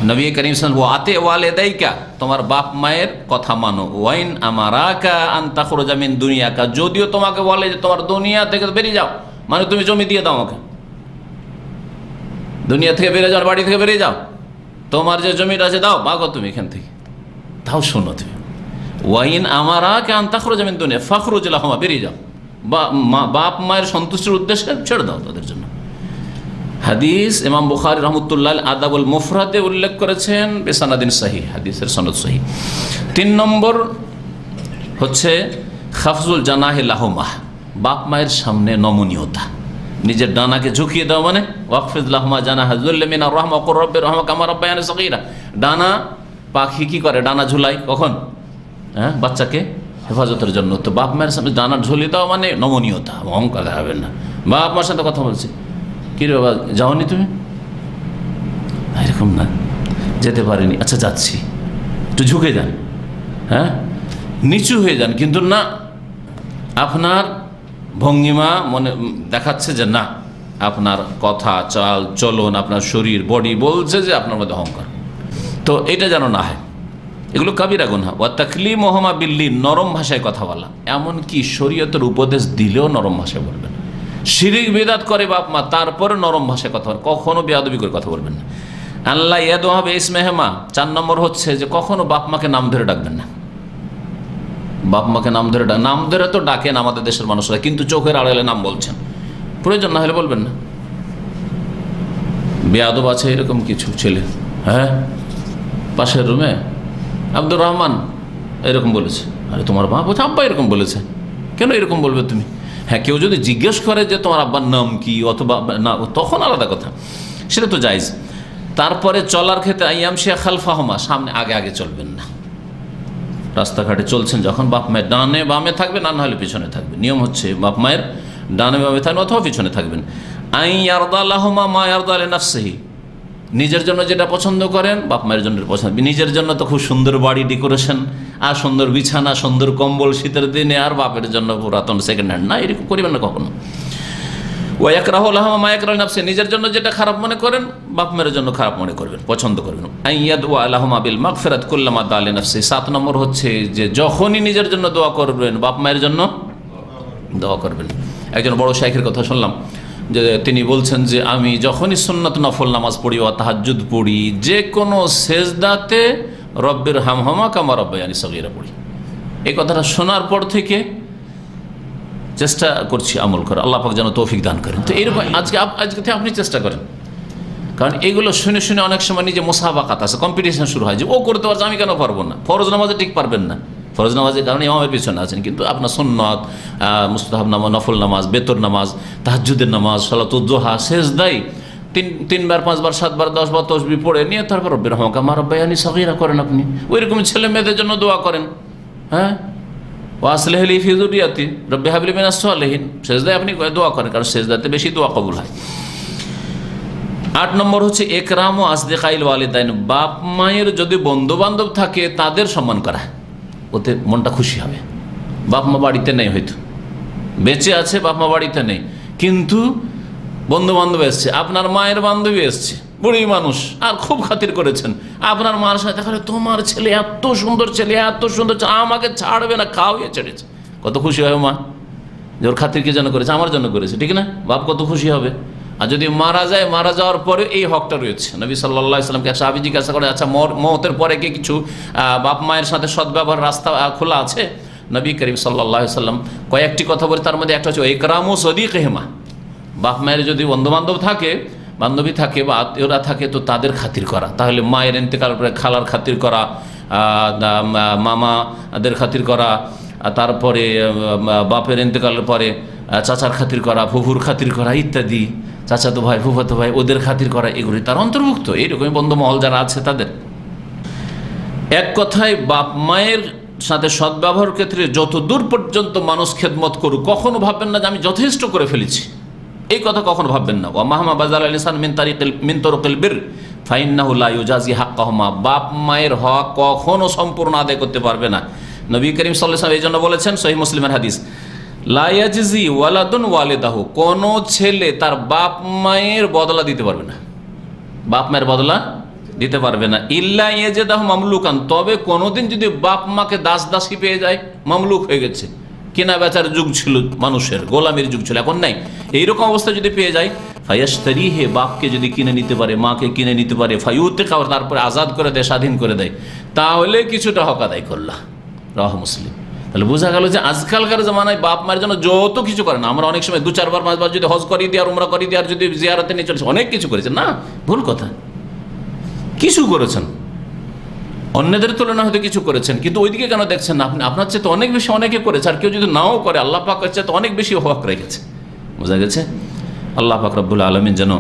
নবী করিম সাল্লাল্লাহু আলাইহি ওয়া আতি ওয়ালিদাইকা, তোমার বাপ মায়ের কথা মানো। ওয়াইন আমারাকা আন তাখরুজা মিন দুনিয়াকা, যদিও তোমাকে বলে যে তোমার দুনিয়া থেকে বেরিয়ে যাও, মানে তুমি জমি দিয়ে দাও আমাকে, দুনিয়া থেকে বেরিয়ে যাও, বাড়ি থেকে বেরিয়ে যাও, তোমার যে জমিটা আছে দাও, ভাগো তুমি এখান থেকে, তাও শোনো তুমি। ওয়াইন আমারাকা আন তাখরুজা মিন দুনিয়া ফাখরুজ লাহুমা, বেরিয়ে যাও, বাপ মায়ের সন্তুষ্টির উদ্দেশ্যে ছেড়ে দাও তাদের জন্য। হাদিস ইমাম বুখারী রাহমাতুল্লাহ আদাবুল মুফরাদে উল্লেখ করেছেন বিসানাদিন সহিহ, হাদিসের সনদ সহিহ। 3 নম্বর হচ্ছে খাফজুল জানাহি লাহুমা, বাপ মায়ের সামনে নমনীয়তা, নিজের ডানাকে ঝুঁকিয়ে দাও, মানে ওয়াকফিজ লাহুমা জানাহা যুল্লি মিনার রাহমা কুর রাব্বির রাহমা কামা রাব্বায়ানি সগীরা। ডানা পাখি কি করে? ডানা ঝুলায়, কখন? হ্যাঁ, বাচ্চাকে হেফাজতের জন্য। তো বাপ মায়ের সামনে ডানা ঝুলিয়ে দাও মানে নমনীয়তা, অহংকার দেখাবেন না। বাপ মার সাথে কথা বলছে, কী রে বাবা যাওনি তুমি? এরকম না, যেতে পারিনি, আচ্ছা যাচ্ছি, একটু ঝুঁকে যান, হ্যাঁ নিচু হয়ে যান, কিন্তু না আপনার ভঙ্গিমা মনে দেখাচ্ছে যে না, আপনার কথা চাল চলন, আপনার শরীর বডি বলছে যে আপনার মধ্যে অহংকার। তো এটা যেন না হয়, এগুলো কাবিরা গুনাহ। ওয়া তাকলিমুহুমা বিল্লিন, নরম ভাষায় কথা বলা, এমনকি শরীয়তের উপদেশ দিলেও নরম ভাষায় বলবেন। শিরিক বিদআত করে বাপ মা, তারপরে নরম ভাষায় কথা বলেন, কখনো বেয়াদবি করে কথা বলবেন না। আল্লাহ ইয়াদু হবে ইসমেহমা। 4 নম্বর হচ্ছে যে কখনো বাপ মাকে নাম ধরে ডাকবেন না। বাপ মাকে নাম ধরে নাম ধরে তো ডাকেন আমাদের দেশের মানুষরা, কিন্তু চোখের আড়ালে নাম বলছেন, প্রয়োজন না হলে বলবেন না। বেয়াদব আছে এরকম কিছু ছেলে, হ্যাঁ পাশের রুমে আব্দুর রহমান এরকম বলেছে, আরে তোমার মা বলছে আব্বা এরকম বলেছে, কেন এরকম বলবে তুমি? হ্যাঁ, কেউ যদি জিজ্ঞেস করে যে তোমার আব্বার নাম কি অথবা না, তখন আলাদা কথা, সেটা তো জায়েজ। তারপরে চলার ক্ষেত্রে আইয়াম শেখ খালফাহুমা, সামনে আগে আগে চলবেন না। রাস্তাঘাটে চলছেন যখন বাপ মায়ের ডানে বামে থাকবেন, না হলে পিছনে থাকবেন। নিয়ম হচ্ছে বাপ মায়ের ডানে বামে থাকবেন অথবা পিছনে থাকবেন। আই ইয়ারদা লাহুমা মা ইয়ারদা লিনাফসিহি, নিজের জন্য যেটা পছন্দ করেন বাপ মায়ের জন্য পছন্দ। নিজের জন্য তো খুব সুন্দর বাড়ি ডেকোরেশন আর সুন্দর বিছানা, সুন্দর কম্বল শীতের দিনে, আর বাপের জন্য পুরাতন সেকেন্ড হ্যান্ড, না এরকম করিবেন না কখনো। ওয়া ইয়াকরাহু লাহুমা মা ইয়াকরাহু লিনাফসিহি, নিজের জন্য যেটা খারাপ মনে করেন বাপ মায়ের জন্য খারাপ মনে করবেন, পছন্দ করবেন। আই ইয়াদু লাহুমা বিল মাগফিরাত কুল্লামা দা লিনাফসিহি। 7 নম্বর হচ্ছে যে যখনই নিজের জন্য দোয়া করবেন বাপ মায়ের জন্য দোয়া করবেন। একজন বড় শাইখের কথা শুনলাম যে তিনি বলছেন যে আমি যখনই সুন্নাত নফল নামাজ পড়ি বা তাহাজ্জুদ পড়ি, যে কোনো সেজদাতে রব্বির হামহুমা কামা রাব্বায়ানি সগীরা পড়ি। এই কথাটা শোনার পর থেকে চেষ্টা করছি আমল করা, আল্লাহ পাক যেন তৌফিক দান করেন। তো এইরকম আজকে থেকে আপনি চেষ্টা করেন, কারণ এগুলো শুনে শুনে অনেক সময় নিজে মুসাবাকাত আছে, কম্পিটিশন শুরু হয় যে ও করতে পারছে আমি কেন পারবো না। ফরজ নামাজে ঠিক পারবেন না, ফরজ নামাজের কারণে ইমামের পিছনে আছেন, কিন্তু আপনার সুন্নাত, মুস্তাহাব নামাজ, নফল নামাজ, বেতর নামাজ, তাহাজ্জুদের নামাজ, সালাতুদ দুহা, সেজদাই 3 বার 5 বার 7 বার 10 বার তাসবিহ পড়ে নিয়ে তারপর রব্বির হামহুমা কামা রাব্বায়ানি সগীরা করেন। আপনি ওইরকম ছেলে মেয়েদের জন্য দোয়া করেন, হ্যাঁ ওয়া আসলিহ লি ফি যুররিয়াতি রব্বি হাব লি মিনাস সালিহিন, সেজদায় আপনি দোয়া করেন, কারণ সেজদাতে বেশি দোয়া কবুল হয়। 8 নম্বর হচ্ছে একরাম ও আসদিকাইল ওয়ালিদাইন, বাপ মায়ের যদি বন্ধু বান্ধব থাকে তাদের সম্মান করা, ওতে মনটা খুশি হবে। বাপ মা বাড়িতে নেই, হয়তো বেঁচে আছে, বাপ মা বাড়িতে নেই, কিন্তু বন্ধু বান্ধব এসছে, আপনার মায়ের বান্ধবী এসছে, বুড়ি মানুষ, আর খুব খাতির করেছেন, আপনার মার সাথে দেখা তোমার ছেলে এত সুন্দর ছেলে, এত সুন্দর, আমাকে ছাড়বে না, খাওয়াইয়ে ছেড়েছে, কত খুশি হয় মা যে ওর খাতির কি যেন করেছে, আমার জন্য করেছে, ঠিক না? বাপ কত খুশি হবে। আর যদি মারা যায়, মারা যাওয়ার পরে এই হকটা রয়েছে। নবী সাল্লাল্লাহু আলাইহি সাল্লামকে এক সাহাবী জিজ্ঞাসা করে, আচ্ছা মওতের পরে কি কিছু বাপ মায়ের সাথে সদ্ব্যবহার রাস্তা খোলা আছে? নবী করিম সাল্লাল্লাহু আলাইহি সাল্লাম কয়েকটি কথা বলে, তার মধ্যে একটা হচ্ছে ইকরামু সদীকিহিমা। বাপ মায়ের যদি বন্ধুবান্ধব থাকে, বান্ধবী থাকে বা আত্মীয়রা থাকে, তো তাদের খাতির করা। তাহলে মায়ের ইন্তেকালের পরে খালার খাতির করা, মামাদের খাতির করা, তারপরে বাপের ইন্তেকালের পরে চাচার খাতির করা, ফুফুর খাতির করা ইত্যাদি, চাচাতো ভাই, ফুফাতো ভাই, ওদের খাতির করা, এগুলি তার অন্তর্ভুক্ত। এইরকমই বন্ধুমহল যারা আছে তাদের। এক কথায় বাপ মায়ের সাথে সদ্ব্যবহার ক্ষেত্রে যত দূর পর্যন্ত মানুষ খেদমত করুক, কখনো ভাববেন না যে আমি যথেষ্ট করে ফেলেছি, এই কথা কখনো ভাববেন না। ওয়া মাহমা বাযাল আল ইনসান মিন তুরুকিল বির ফাইন্নাহু লা ইউজাজি হাক্কাহুমা। বাপ মায়ের হক কখনো সম্পূর্ণ আদায় করতে পারবে না। নবী করিম সাল্লাল্লাহু আলাইহি ওয়াসাল্লাম এই জন্য বলেছেন, সহিহ মুসলিমের হাদিস, লা ইয়াজজি ওয়ালাদুন ওয়ালিদাহু, কোন ছেলে তার বাপ মায়ের বদলা দিতে পারবে না, বাপ মায়ের বদলা দিতে পারবে না। ইল্লা ইয়াজিদাহু মামলুকান, তবে কোনোদিন যদি বাপ মাকে দাস দাসী পেয়ে যায়, মামলুক হয়ে গেছে, কেনা বেচার যুগ ছিল মানুষের, গোলামের যুগ ছিল, এখন নাই, এইরকম অবস্থা যদি পেয়ে যায়, ফায়াশতারিহি, বাপকে যদি কিনে নিতে পারে, মাকে কিনে নিতে পারে, ফায়ুতিকা, তারপরে আজাদ করে দেয়, স্বাধীন করে দেয়, তাহলে কিছুটা হক আদায় করলা। রাওয়াহু মুসলিম। তাহলে বোঝা গেল যে আজকালকার জামানায় বাপ মায়ের জন্য যত কিছু করে না, আমরা অনেক সময় 2-4 বার 5 বার যদি হজ করিয়ে দিয়ে আর উমরা করিয়ে দিয়ে আর যদি জিয়ারতে নিয়ে চলেছে, অনেক কিছু করেছেন না, ভুল কথা, কিছু করেছেন, অন্যদের তুলনা হয়তো কিছু করেছেন, কিন্তু ওইদিকে কেন দেখছেন না? আপনি আপনার চেয়ে তো অনেক বেশি অনেকে করেছে, আর কেউ যদি নাও করে, আল্লাহ পাকের চেয়ে তো অনেক বেশি হক রেখেছে। বোঝা গেছে? আল্লাহ পাক রব্বুল আলামিন যেন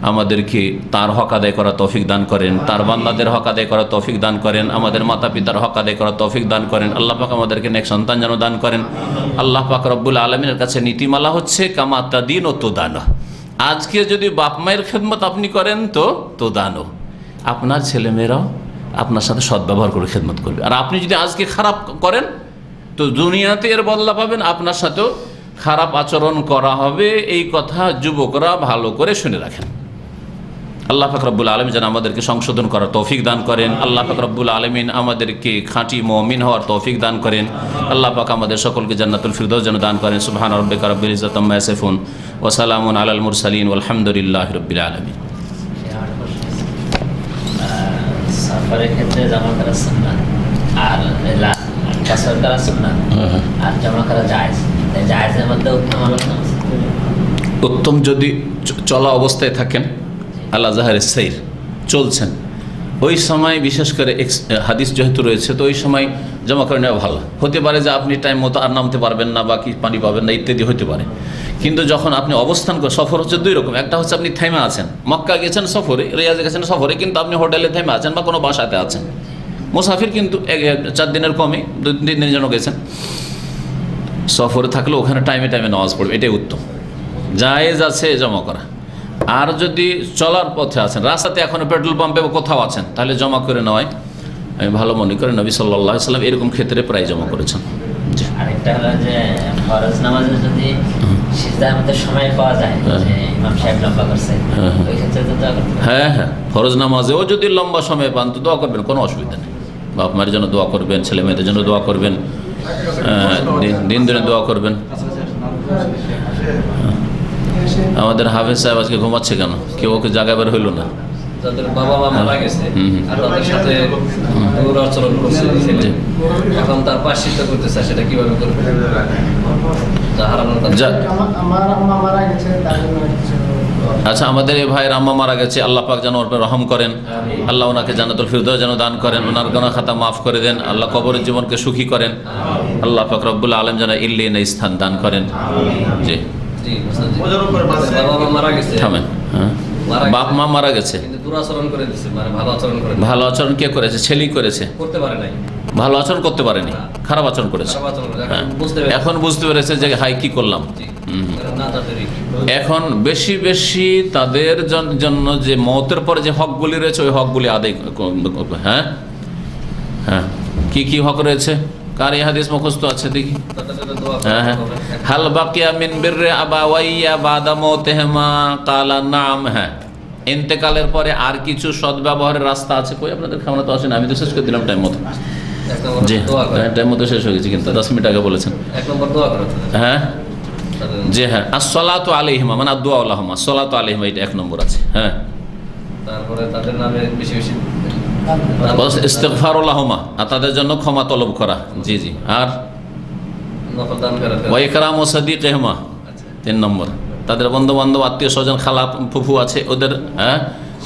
আমাদেরকে তার হক আদায় করার তৌফিক দান করেন, তার বান্দাদের হক আদায় করার তৌফিক দান করেন, আমাদের মাতা পিতার হক আদায় করার তৌফিক দান করেন। আল্লাহ পাক আমাদেরকে নেক সন্তান যেন দান করেন। আল্লাহ পাক রব্বুল আলামিনের কাছে নীতিমালা হচ্ছে কামা তাদিন ও তোদানো। আজকে যদি বাপ মায়ের খেদমত আপনি করেন, তো দানো, আপনার ছেলেমেয়েরাও আপনার সাথে সদ্ব্যবহার করে খেদমত করবে। আর আপনি যদি আজকে খারাপ করেন, তো দুনিয়াতে এর বদলা পাবেন, আপনার সাথেও খারাপ আচরণ করা হবে। এই কথা যুবকরা ভালো করে শুনে রাখেন। আল্লাহ পাক রব্বুল আলামিন যেন আমাদেরকে সংশোধন করার তৌফিক দান করেন। আল্লাহ পাক রব্বুল আলামিন আমাদেরকে খাঁটি মুমিন হওয়ার তৌফিক দান করেন। আল্লাহ পাক আমাদের সকলকে জান্নাতুল ফিরদৌস যেন দান করেন। সুবহান রাব্বিকা রাব্বিল ইজ্জাতি আম্মা ইয়াসিফুন ওয়া সালামুন আলাল মুরসালিন ওয়ালহামদুলিল্লাহি রাব্বিল আলামিন। সাফারের ক্ষেত্রে জামা করা সুন্নাত আর কাসর করা সুন্নাত আর জামা করা জায়েজ, জায়েজের মধ্যে উত্তম আলোচনা। উত্তম যদি চলা অবস্থায় থাকেন, আল্লাহ জাহারের সাইর চলছেন, ওই সময় বিশেষ করে হাদিস যেহেতু রয়েছে, তো ওই সময় জমা করে নেওয়া ভালো। হতে পারে যে আপনি টাইম মতো আর নামতে পারবেন না বা কি পানি পাবেন না ইত্যাদি হতে পারে, কিন্তু যখন আপনি অবস্থান করেন, সফর হচ্ছে দুই রকম। একটা হচ্ছে আপনি থেমে আছেন, মক্কা গেছেন সফরে, রিয়াজে গেছেন সফরে, কিন্তু আপনি হোটেলে থেমে আছেন বা কোনো বাসাতে আছেন, মুসাফির কিন্তু 4 দিনের কমে 2-3 দিনের জন্য গেছেন, সফরে থাকলে ওখানে টাইমে টাইমে নামাজ পড়বে, এটাই উত্তম। জায়েজ আছে জমা করা। আর যদি চলার পথে আছেন, রাস্তাতে এখনও পেট্রোল পাম্পে কোথাও আছেন, তাহলে জমা করে নেওয়ায় আমি ভালো মনে করি। নবী সাল্লাল্লাহু আলাইহি ওয়াসাল্লাম এরকম ক্ষেত্রে প্রায় জমা করেছেন। আরেকটা হলো যে ফরজ নামাজে যদি সিজদার মধ্যে সময় পাওয়া যায়, যে ইমাম সাহেব লম্বা করছে, ওই ক্ষেত্রে তো দোয়া করতে হবে। হ্যাঁ, ফরজ নামাজেও যদি লম্বা সময় পান তো দোয়া করবেন, কোনো অসুবিধা নেই। বাপ মায়ের জন্য দোয়া করবেন, ছেলে মেয়েদের জন্য দোয়া করবেন, দিন দিনে দোয়া করবেন। আমাদের হাফেজ সাহেব আজকে ঘুমাচ্ছে কেন? কেউ ওকে জাগাবার হইল না। যাদের বাবা মা মারা গেছে আর তাদের সাথে আচরণ করছে, এখন তার প্রায়শ্চিত্ত করতে চায়, সেটা কিভাবে করবে? আচ্ছা, আমাদের এই ভাইয়ের আম্মা মারা গেছে, আল্লাহ পাক যেন ওর উপর রহম করেন, আল্লাহ ওনাকে জান্নাতুল ফিরদৌস যেন দান করেন, ওনার গুনাহ খাতা মাফ করে দেন, আল্লাহ কবরের জীবনকে সুখী করেন, আল্লাহ পাক রব্বুল আলামিন যেন ইল্লিয়িনে স্থান দান করেন। জি, বাবা মা মারা গেছে, থামেন। হ্যাঁ, বাপ মা মারা গেছে, কিন্তু দুরাচরণ করে দিচ্ছে, মানে ভালো আচরণ করে ভালো আচরণ কে করেছে? ছেলেই করেছে, করতে পারে নাই, ভালো আচরণ করতে পারেনি, খারাপ আচরণ করেছে। খারাপ আচরণ করে। হ্যাঁ, এখন বুঝতে পেরেছে যে হাই কি করলাম। না তাদেরই এখন বেশি বেশি তাদের জন্য যে মওতের পরে যে হকগুলি রয়েছে, ওই হকগুলি আদায়। হ্যাঁ হ্যাঁ, কি কি হক রয়েছে? কার এই হাদিস মুখস্থ আছে দেখি? তাদের জন্য দোয়া হ্যাঁ হ্যাঁ, হাল বাকিয়া মিন বিররি আবাওয়াইয়া বাদা মওতিহিমা কালা নাম। হ্যাঁ, ইন্তেকালের পরে আর কিছু সদ্ব্যবহারের রাস্তা আছে? কই আপনাদের খাওয়ানো তো আসেন, আমি তো শেষ করে দিলাম টাইম মতো। জি, টাইম মতো শেষ হয়ে গেছে, কিন্তু 10 মিনিট আগে বলেছেন। 1 নম্বর দোয়া করে। হ্যাঁ, জি হ্যাঁ, আসসালাতু আলাইহিমা মানে আদুয়া আলাহুমা, আসসালাতু আলাইহিমা এটা 1 নম্বর আছে। হ্যাঁ, তারপরে তাদের নামে বেশি বেশি ইস্তিগফার লাহুমা, আর তাদের জন্য ক্ষমা তলব করা। জি জি। আর নফল দান করা। ওয়া ইকরামু সাদিকিহিমা 3 নম্বর, তাদের বন্ধু বান্ধব আত্মীয় স্বজন খালা ফুফু আছে ওদের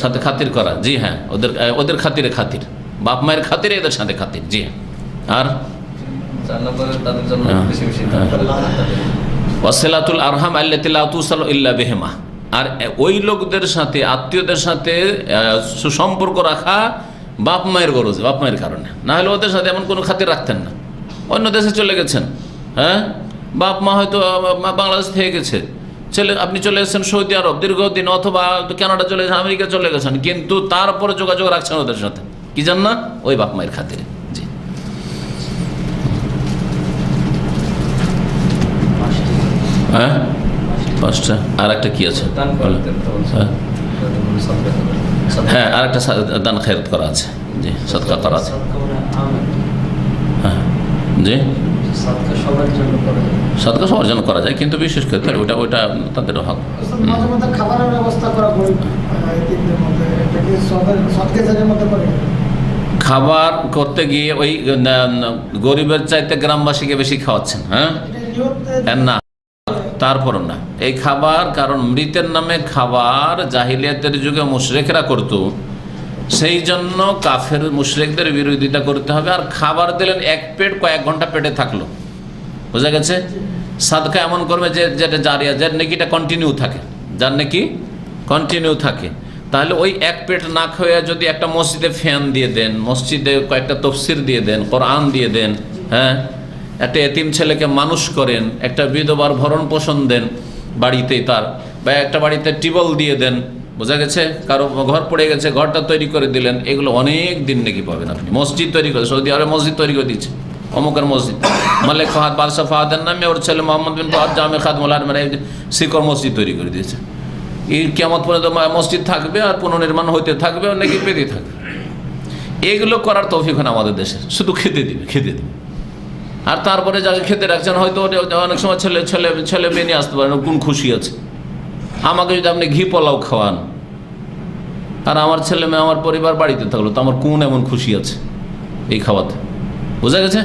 সাথে খাতির করা। জি হ্যাঁ, ওদের খাতিরে খাতির, বাপ মায়ের খাতিরে এদের সাথে খাতির। জি হ্যাঁ। আর 4 নম্বরে তাদের জন্য বেশি বেশি দান করা। ওয়াসিলাতুল আরহাম আল্লাতী লা তুসালু ইল্লা বিহিমা, আর ওই লোকদের সাথে আত্মীয়দের সাথে সুসম্পর্ক রাখা বাপ মায়ের গরজে, বাপ মায়ের কারণে। না হলে ওদের সাথে এমন কোনো খাতির রাখতেন না। অন্য দেশে চলে গেছেন, হ্যাঁ, বাপ মা হয়তো বাংলাদেশ থেকে গেছে, আপনি চলে এসেছেন সৌদি আরব দীর্ঘদিন, অথবা কানাডা চলে গেছেন, আমেরিকা চলে গেছেন, কিন্তু তারপরে যোগাযোগ রাখছেন ওদের সাথে, কি জান না? ওই বাপ মায়ের খাতিরে। জি হ্যাঁ, 5টা। আর একটা কি আছে? দান করতে হ্যাঁ হ্যাঁ, আর একটা দান খেরাত করা আছে। জি, সদকা করা আছে। হ্যাঁ জি, সদকা সবার জন্য করা যায়, কিন্তু বিশেষ ক্ষেত্রে ওটা তাদের হক। খাবারের ব্যবস্থা করা খাবার করতে গিয়ে ওই গরিবের চাইতে গ্রামবাসীকে বেশি খাওয়াচ্ছেন। হ্যাঁ না, তারপর না এই খাবার, কারণ মৃতের নামে খাবার জাহিলিয়াতের যুগে মুশরিকরা করত, সেই জন্য কাফের মুশরিকদের বিরোধিতা করতে হবে। আর খাবার দিলেন 1 পেট, কয়েক ঘন্টা পেটে থাকলো, বোঝা গেছে? সাদকা এমন করবে যে যেটা জারিয়া, যার নেকিটা কন্টিনিউ থাকে, যার নেকি কন্টিনিউ থাকে। তাহলে ওই 1 পেট না খেয়ে যদি একটা মসজিদে ফ্যান দিয়ে দেন, মসজিদে কয়েকটা তফসির দিয়ে দেন, কোরআন দিয়ে দেন, হ্যাঁ, একটা এতিম ছেলেকে মানুষ করেন, একটা বিধবার ভরণ পোষণ দেন বাড়িতেই তার, বা একটা বাড়িতে টিউবওয়েল দিয়ে দেন, বোঝা গেছে? কারো ঘর পড়ে গেছে, ঘরটা তৈরি করে দিলেন, এগুলো অনেক দিন নাকি পাবেন আপনি। মসজিদ তৈরি করে, সৌদি আরবে মসজিদ তৈরি করে দিচ্ছে, অমুকের মসজিদ, মালিক ফাহাদ বাদশাহ ফাহাদের নামে ওর ছেলে মোহাম্মদ বিন ফাহাদ জামে খাদমুল মানে শিকর মসজিদ তৈরি করে দিয়েছে। এই কিয়ামত পর্যন্ত মসজিদ থাকবে আর পুনর্নির্মাণ হইতে থাকবে, নাকি পেতে থাকবে। এগুলো করার তৌফিক হয় না আমাদের দেশে, শুধু খেতে দিবে, খেতে দিবে। আর তারপরে যাকে খেতে রাখছেন, হয়তো অনেক সময় ছেলে মেয়ে নিয়ে আসতে পারেন, কোন খুশি আছে। আমাকে যদি আপনি ঘি পোলাও খাওয়ান, আর আমার ছেলে মেয়ে আমার পরিবার বাড়িতে থাকলো, তো আমার কোন এমন খুশি আছে এই খাওয়াতে, বোঝা গেছে?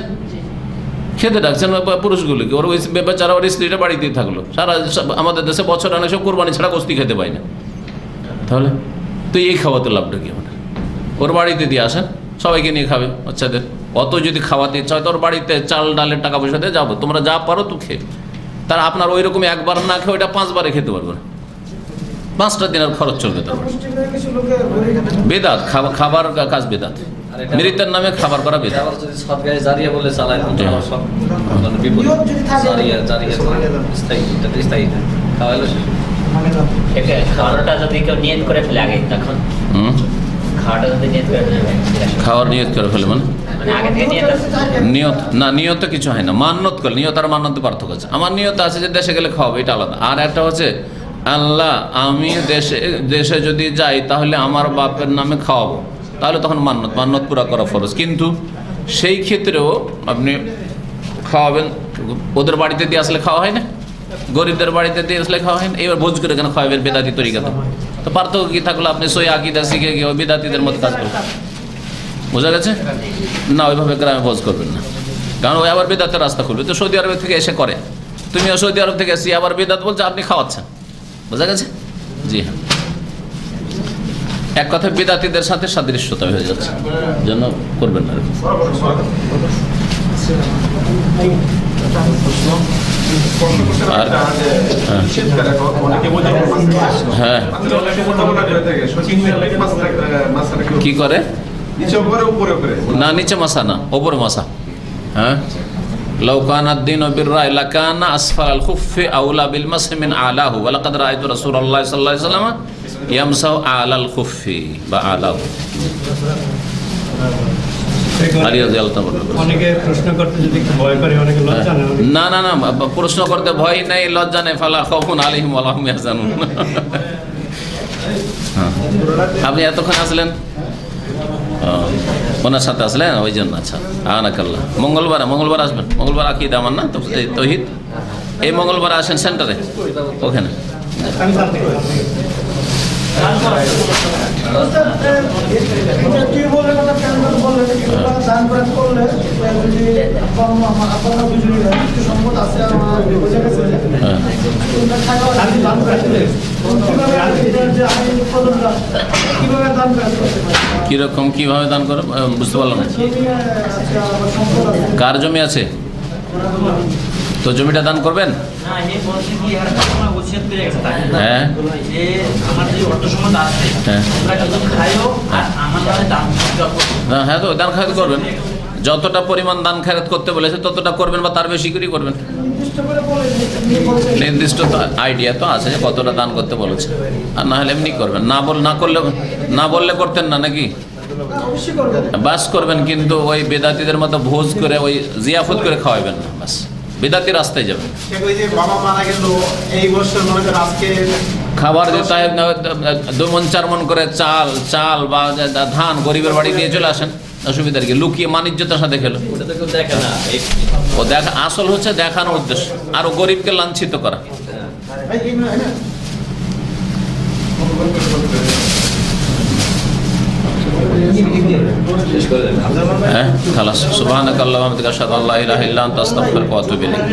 খেতে ডাকছেন পুরুষগুলিকে, ওর ওই বেচারা ওর স্ত্রীটা বাড়িতেই থাকলো, আমাদের দেশে বছর অনেক সব কোরবানি ছাড়া গোস্তি খেতে পাই না, তাহলে তো এই খাওয়াতে লাভটা কি? আমাদের ওর বাড়িতে দিয়ে আসেন, সবাইকে নিয়ে খাবে বাচ্চাদের। অত যদি খাওয়াতে ইচ্ছা হয় তো ওর বাড়িতে চাল ডালের টাকা পয়সা দিয়ে যাবো, তোমরা যা পারো তো খেয়ে। তার আপনার ওই রকম একবার না খেয়ে ওইটা 5 বারে খেতে পারবে না, 5টা দিনের খরচ চলবে। তারপর বেদাত, খাবার কাজ বেদাত, মৃতের নামে খাবার করা বেদাত। আবার যদি সদকায়ে জারিয়া বলে চালায়, আমার সব মানে বিপদ। জারিয়া স্থায়ী খাওয়াইলো খাওয়ানোটা যদি কেউ নিয়ত করে ফেলে আগে, তখন খাওয়াটা যদি নিয়ত করে ফেলে, খাওয়ার নিয়ত করে ফেলে মানে আগে থেকে নিয়ত আছে? নিয়ত না, নিয়তে কিছু হয় না, মান্যত করে। নিয়ত আর মান্যতে পার্থক্য আছে। আমার নিয়ত আছে যে দেশে গেলে খাওয়াবো, এটা আলাদা। আর একটা হচ্ছে আল্লাহ আমি দেশে যদি যাই তাহলে আমার বাপের নামে খাওয়াবো, তাহলে তখন মান্যত পুরা করা ফরজ। কিন্তু সেই ক্ষেত্রেও আপনি খাওয়াবেন, ওদের বাড়িতে দিয়ে আসলে খাওয়া হয় না, গরিবদের বাড়িতে দিয়ে আসলে খাওয়া হয় না। এবার ভোজ করে কেন খাওয়াবেন বেদাতি তরিকাতে? তো পার্থক্য কি থাকলো? আপনি সই আকিদা শিখে গিয়ে ওই বেদাতিদের মতো কাজ করবেন, বোঝা গেছে? না, ওইভাবে গ্রামে ভোজ করবেন না, কারণ ওই আবার বেদাতের রাস্তা খুলবে। তো সৌদি আরব থেকে এসে করে, তুমিও সৌদি আরব থেকে এসে আবার বেদাত বলছে, আপনি খাওয়াচ্ছেন, বোঝা গেছে? জি হ্যাঁ, এক কথায় বেদাতিদের সাথে সাদৃশ্যতা হয়ে যাচ্ছে, জন্য করবেন না। আর হ্যাঁ, কি করে না, নিচে মাসা না, ওপরে মাসা। হ্যাঁ, لو كان الدين بالرأي لكان أسفل الخف أولى بالمسح من أعلاه ولقد رأيت رسول الله صلى الله عليه وسلم يمسح على الخف بأعلاه। না না না, প্রশ্ন করতে ভয় নেই, লজ্জা নেই। ফালা খাউফুন আলাইহিম ওয়ালা হুম ইয়াহজানুন। আপনি এতক্ষণ আসলেন, ওনার সাথে আসলেন, ওই জন্য। আচ্ছা, আনাকাল্লাহ। মঙ্গলবার আসবেন, মঙ্গলবার আকীদা আমার না, তৌহিদ। এই মঙ্গলবার আসেন সেন্টারে, ওখানে। কিরকম কিভাবে দান করো বুঝতে পারলাম না। কার জমি আছে তো জমিটা দান করবেন? হ্যাঁ হ্যাঁ, তো দান খায়রাত করবেন, যতটা পরিমাণ দান খায়রাত করতে বলেছে ততটা করবেন বা তার বেশি করেই করবেন। নির্দিষ্ট তো আইডিয়া তো আছে যে কতটা দান করতে বলেছে, আর না হলে এমনি করবেন। না বললে করতেন না নাকি? বাস করবেন, কিন্তু ওই বেদাতিদের মতো ভোজ করে ওই জিয়াফত করে খাওয়াবেন না, বাস বেদাতি রাস্তায় যাবেন। খাবার দিতে হয় 2 মণ 4 মণ করে চাল বা ধান গরিবের বাড়ি দিয়ে চলে আসেন, অসুবিধার কি? লুকিয়ে মানিজ্যতার সাথে খেলো, ও দেখা আসল হচ্ছে দেখানোর উদ্দেশ্য, আর ও গরিবকে লাঞ্ছিত করা। হ্যাঁ খালাস। সুবহানাকাল্লাহুম্মা ওয়া বিহামদিকা আশহাদু আল্লা ইলাহা ইল্লা আনতা আস্তাগফিরুকা ওয়া আতুবু ইলাইক।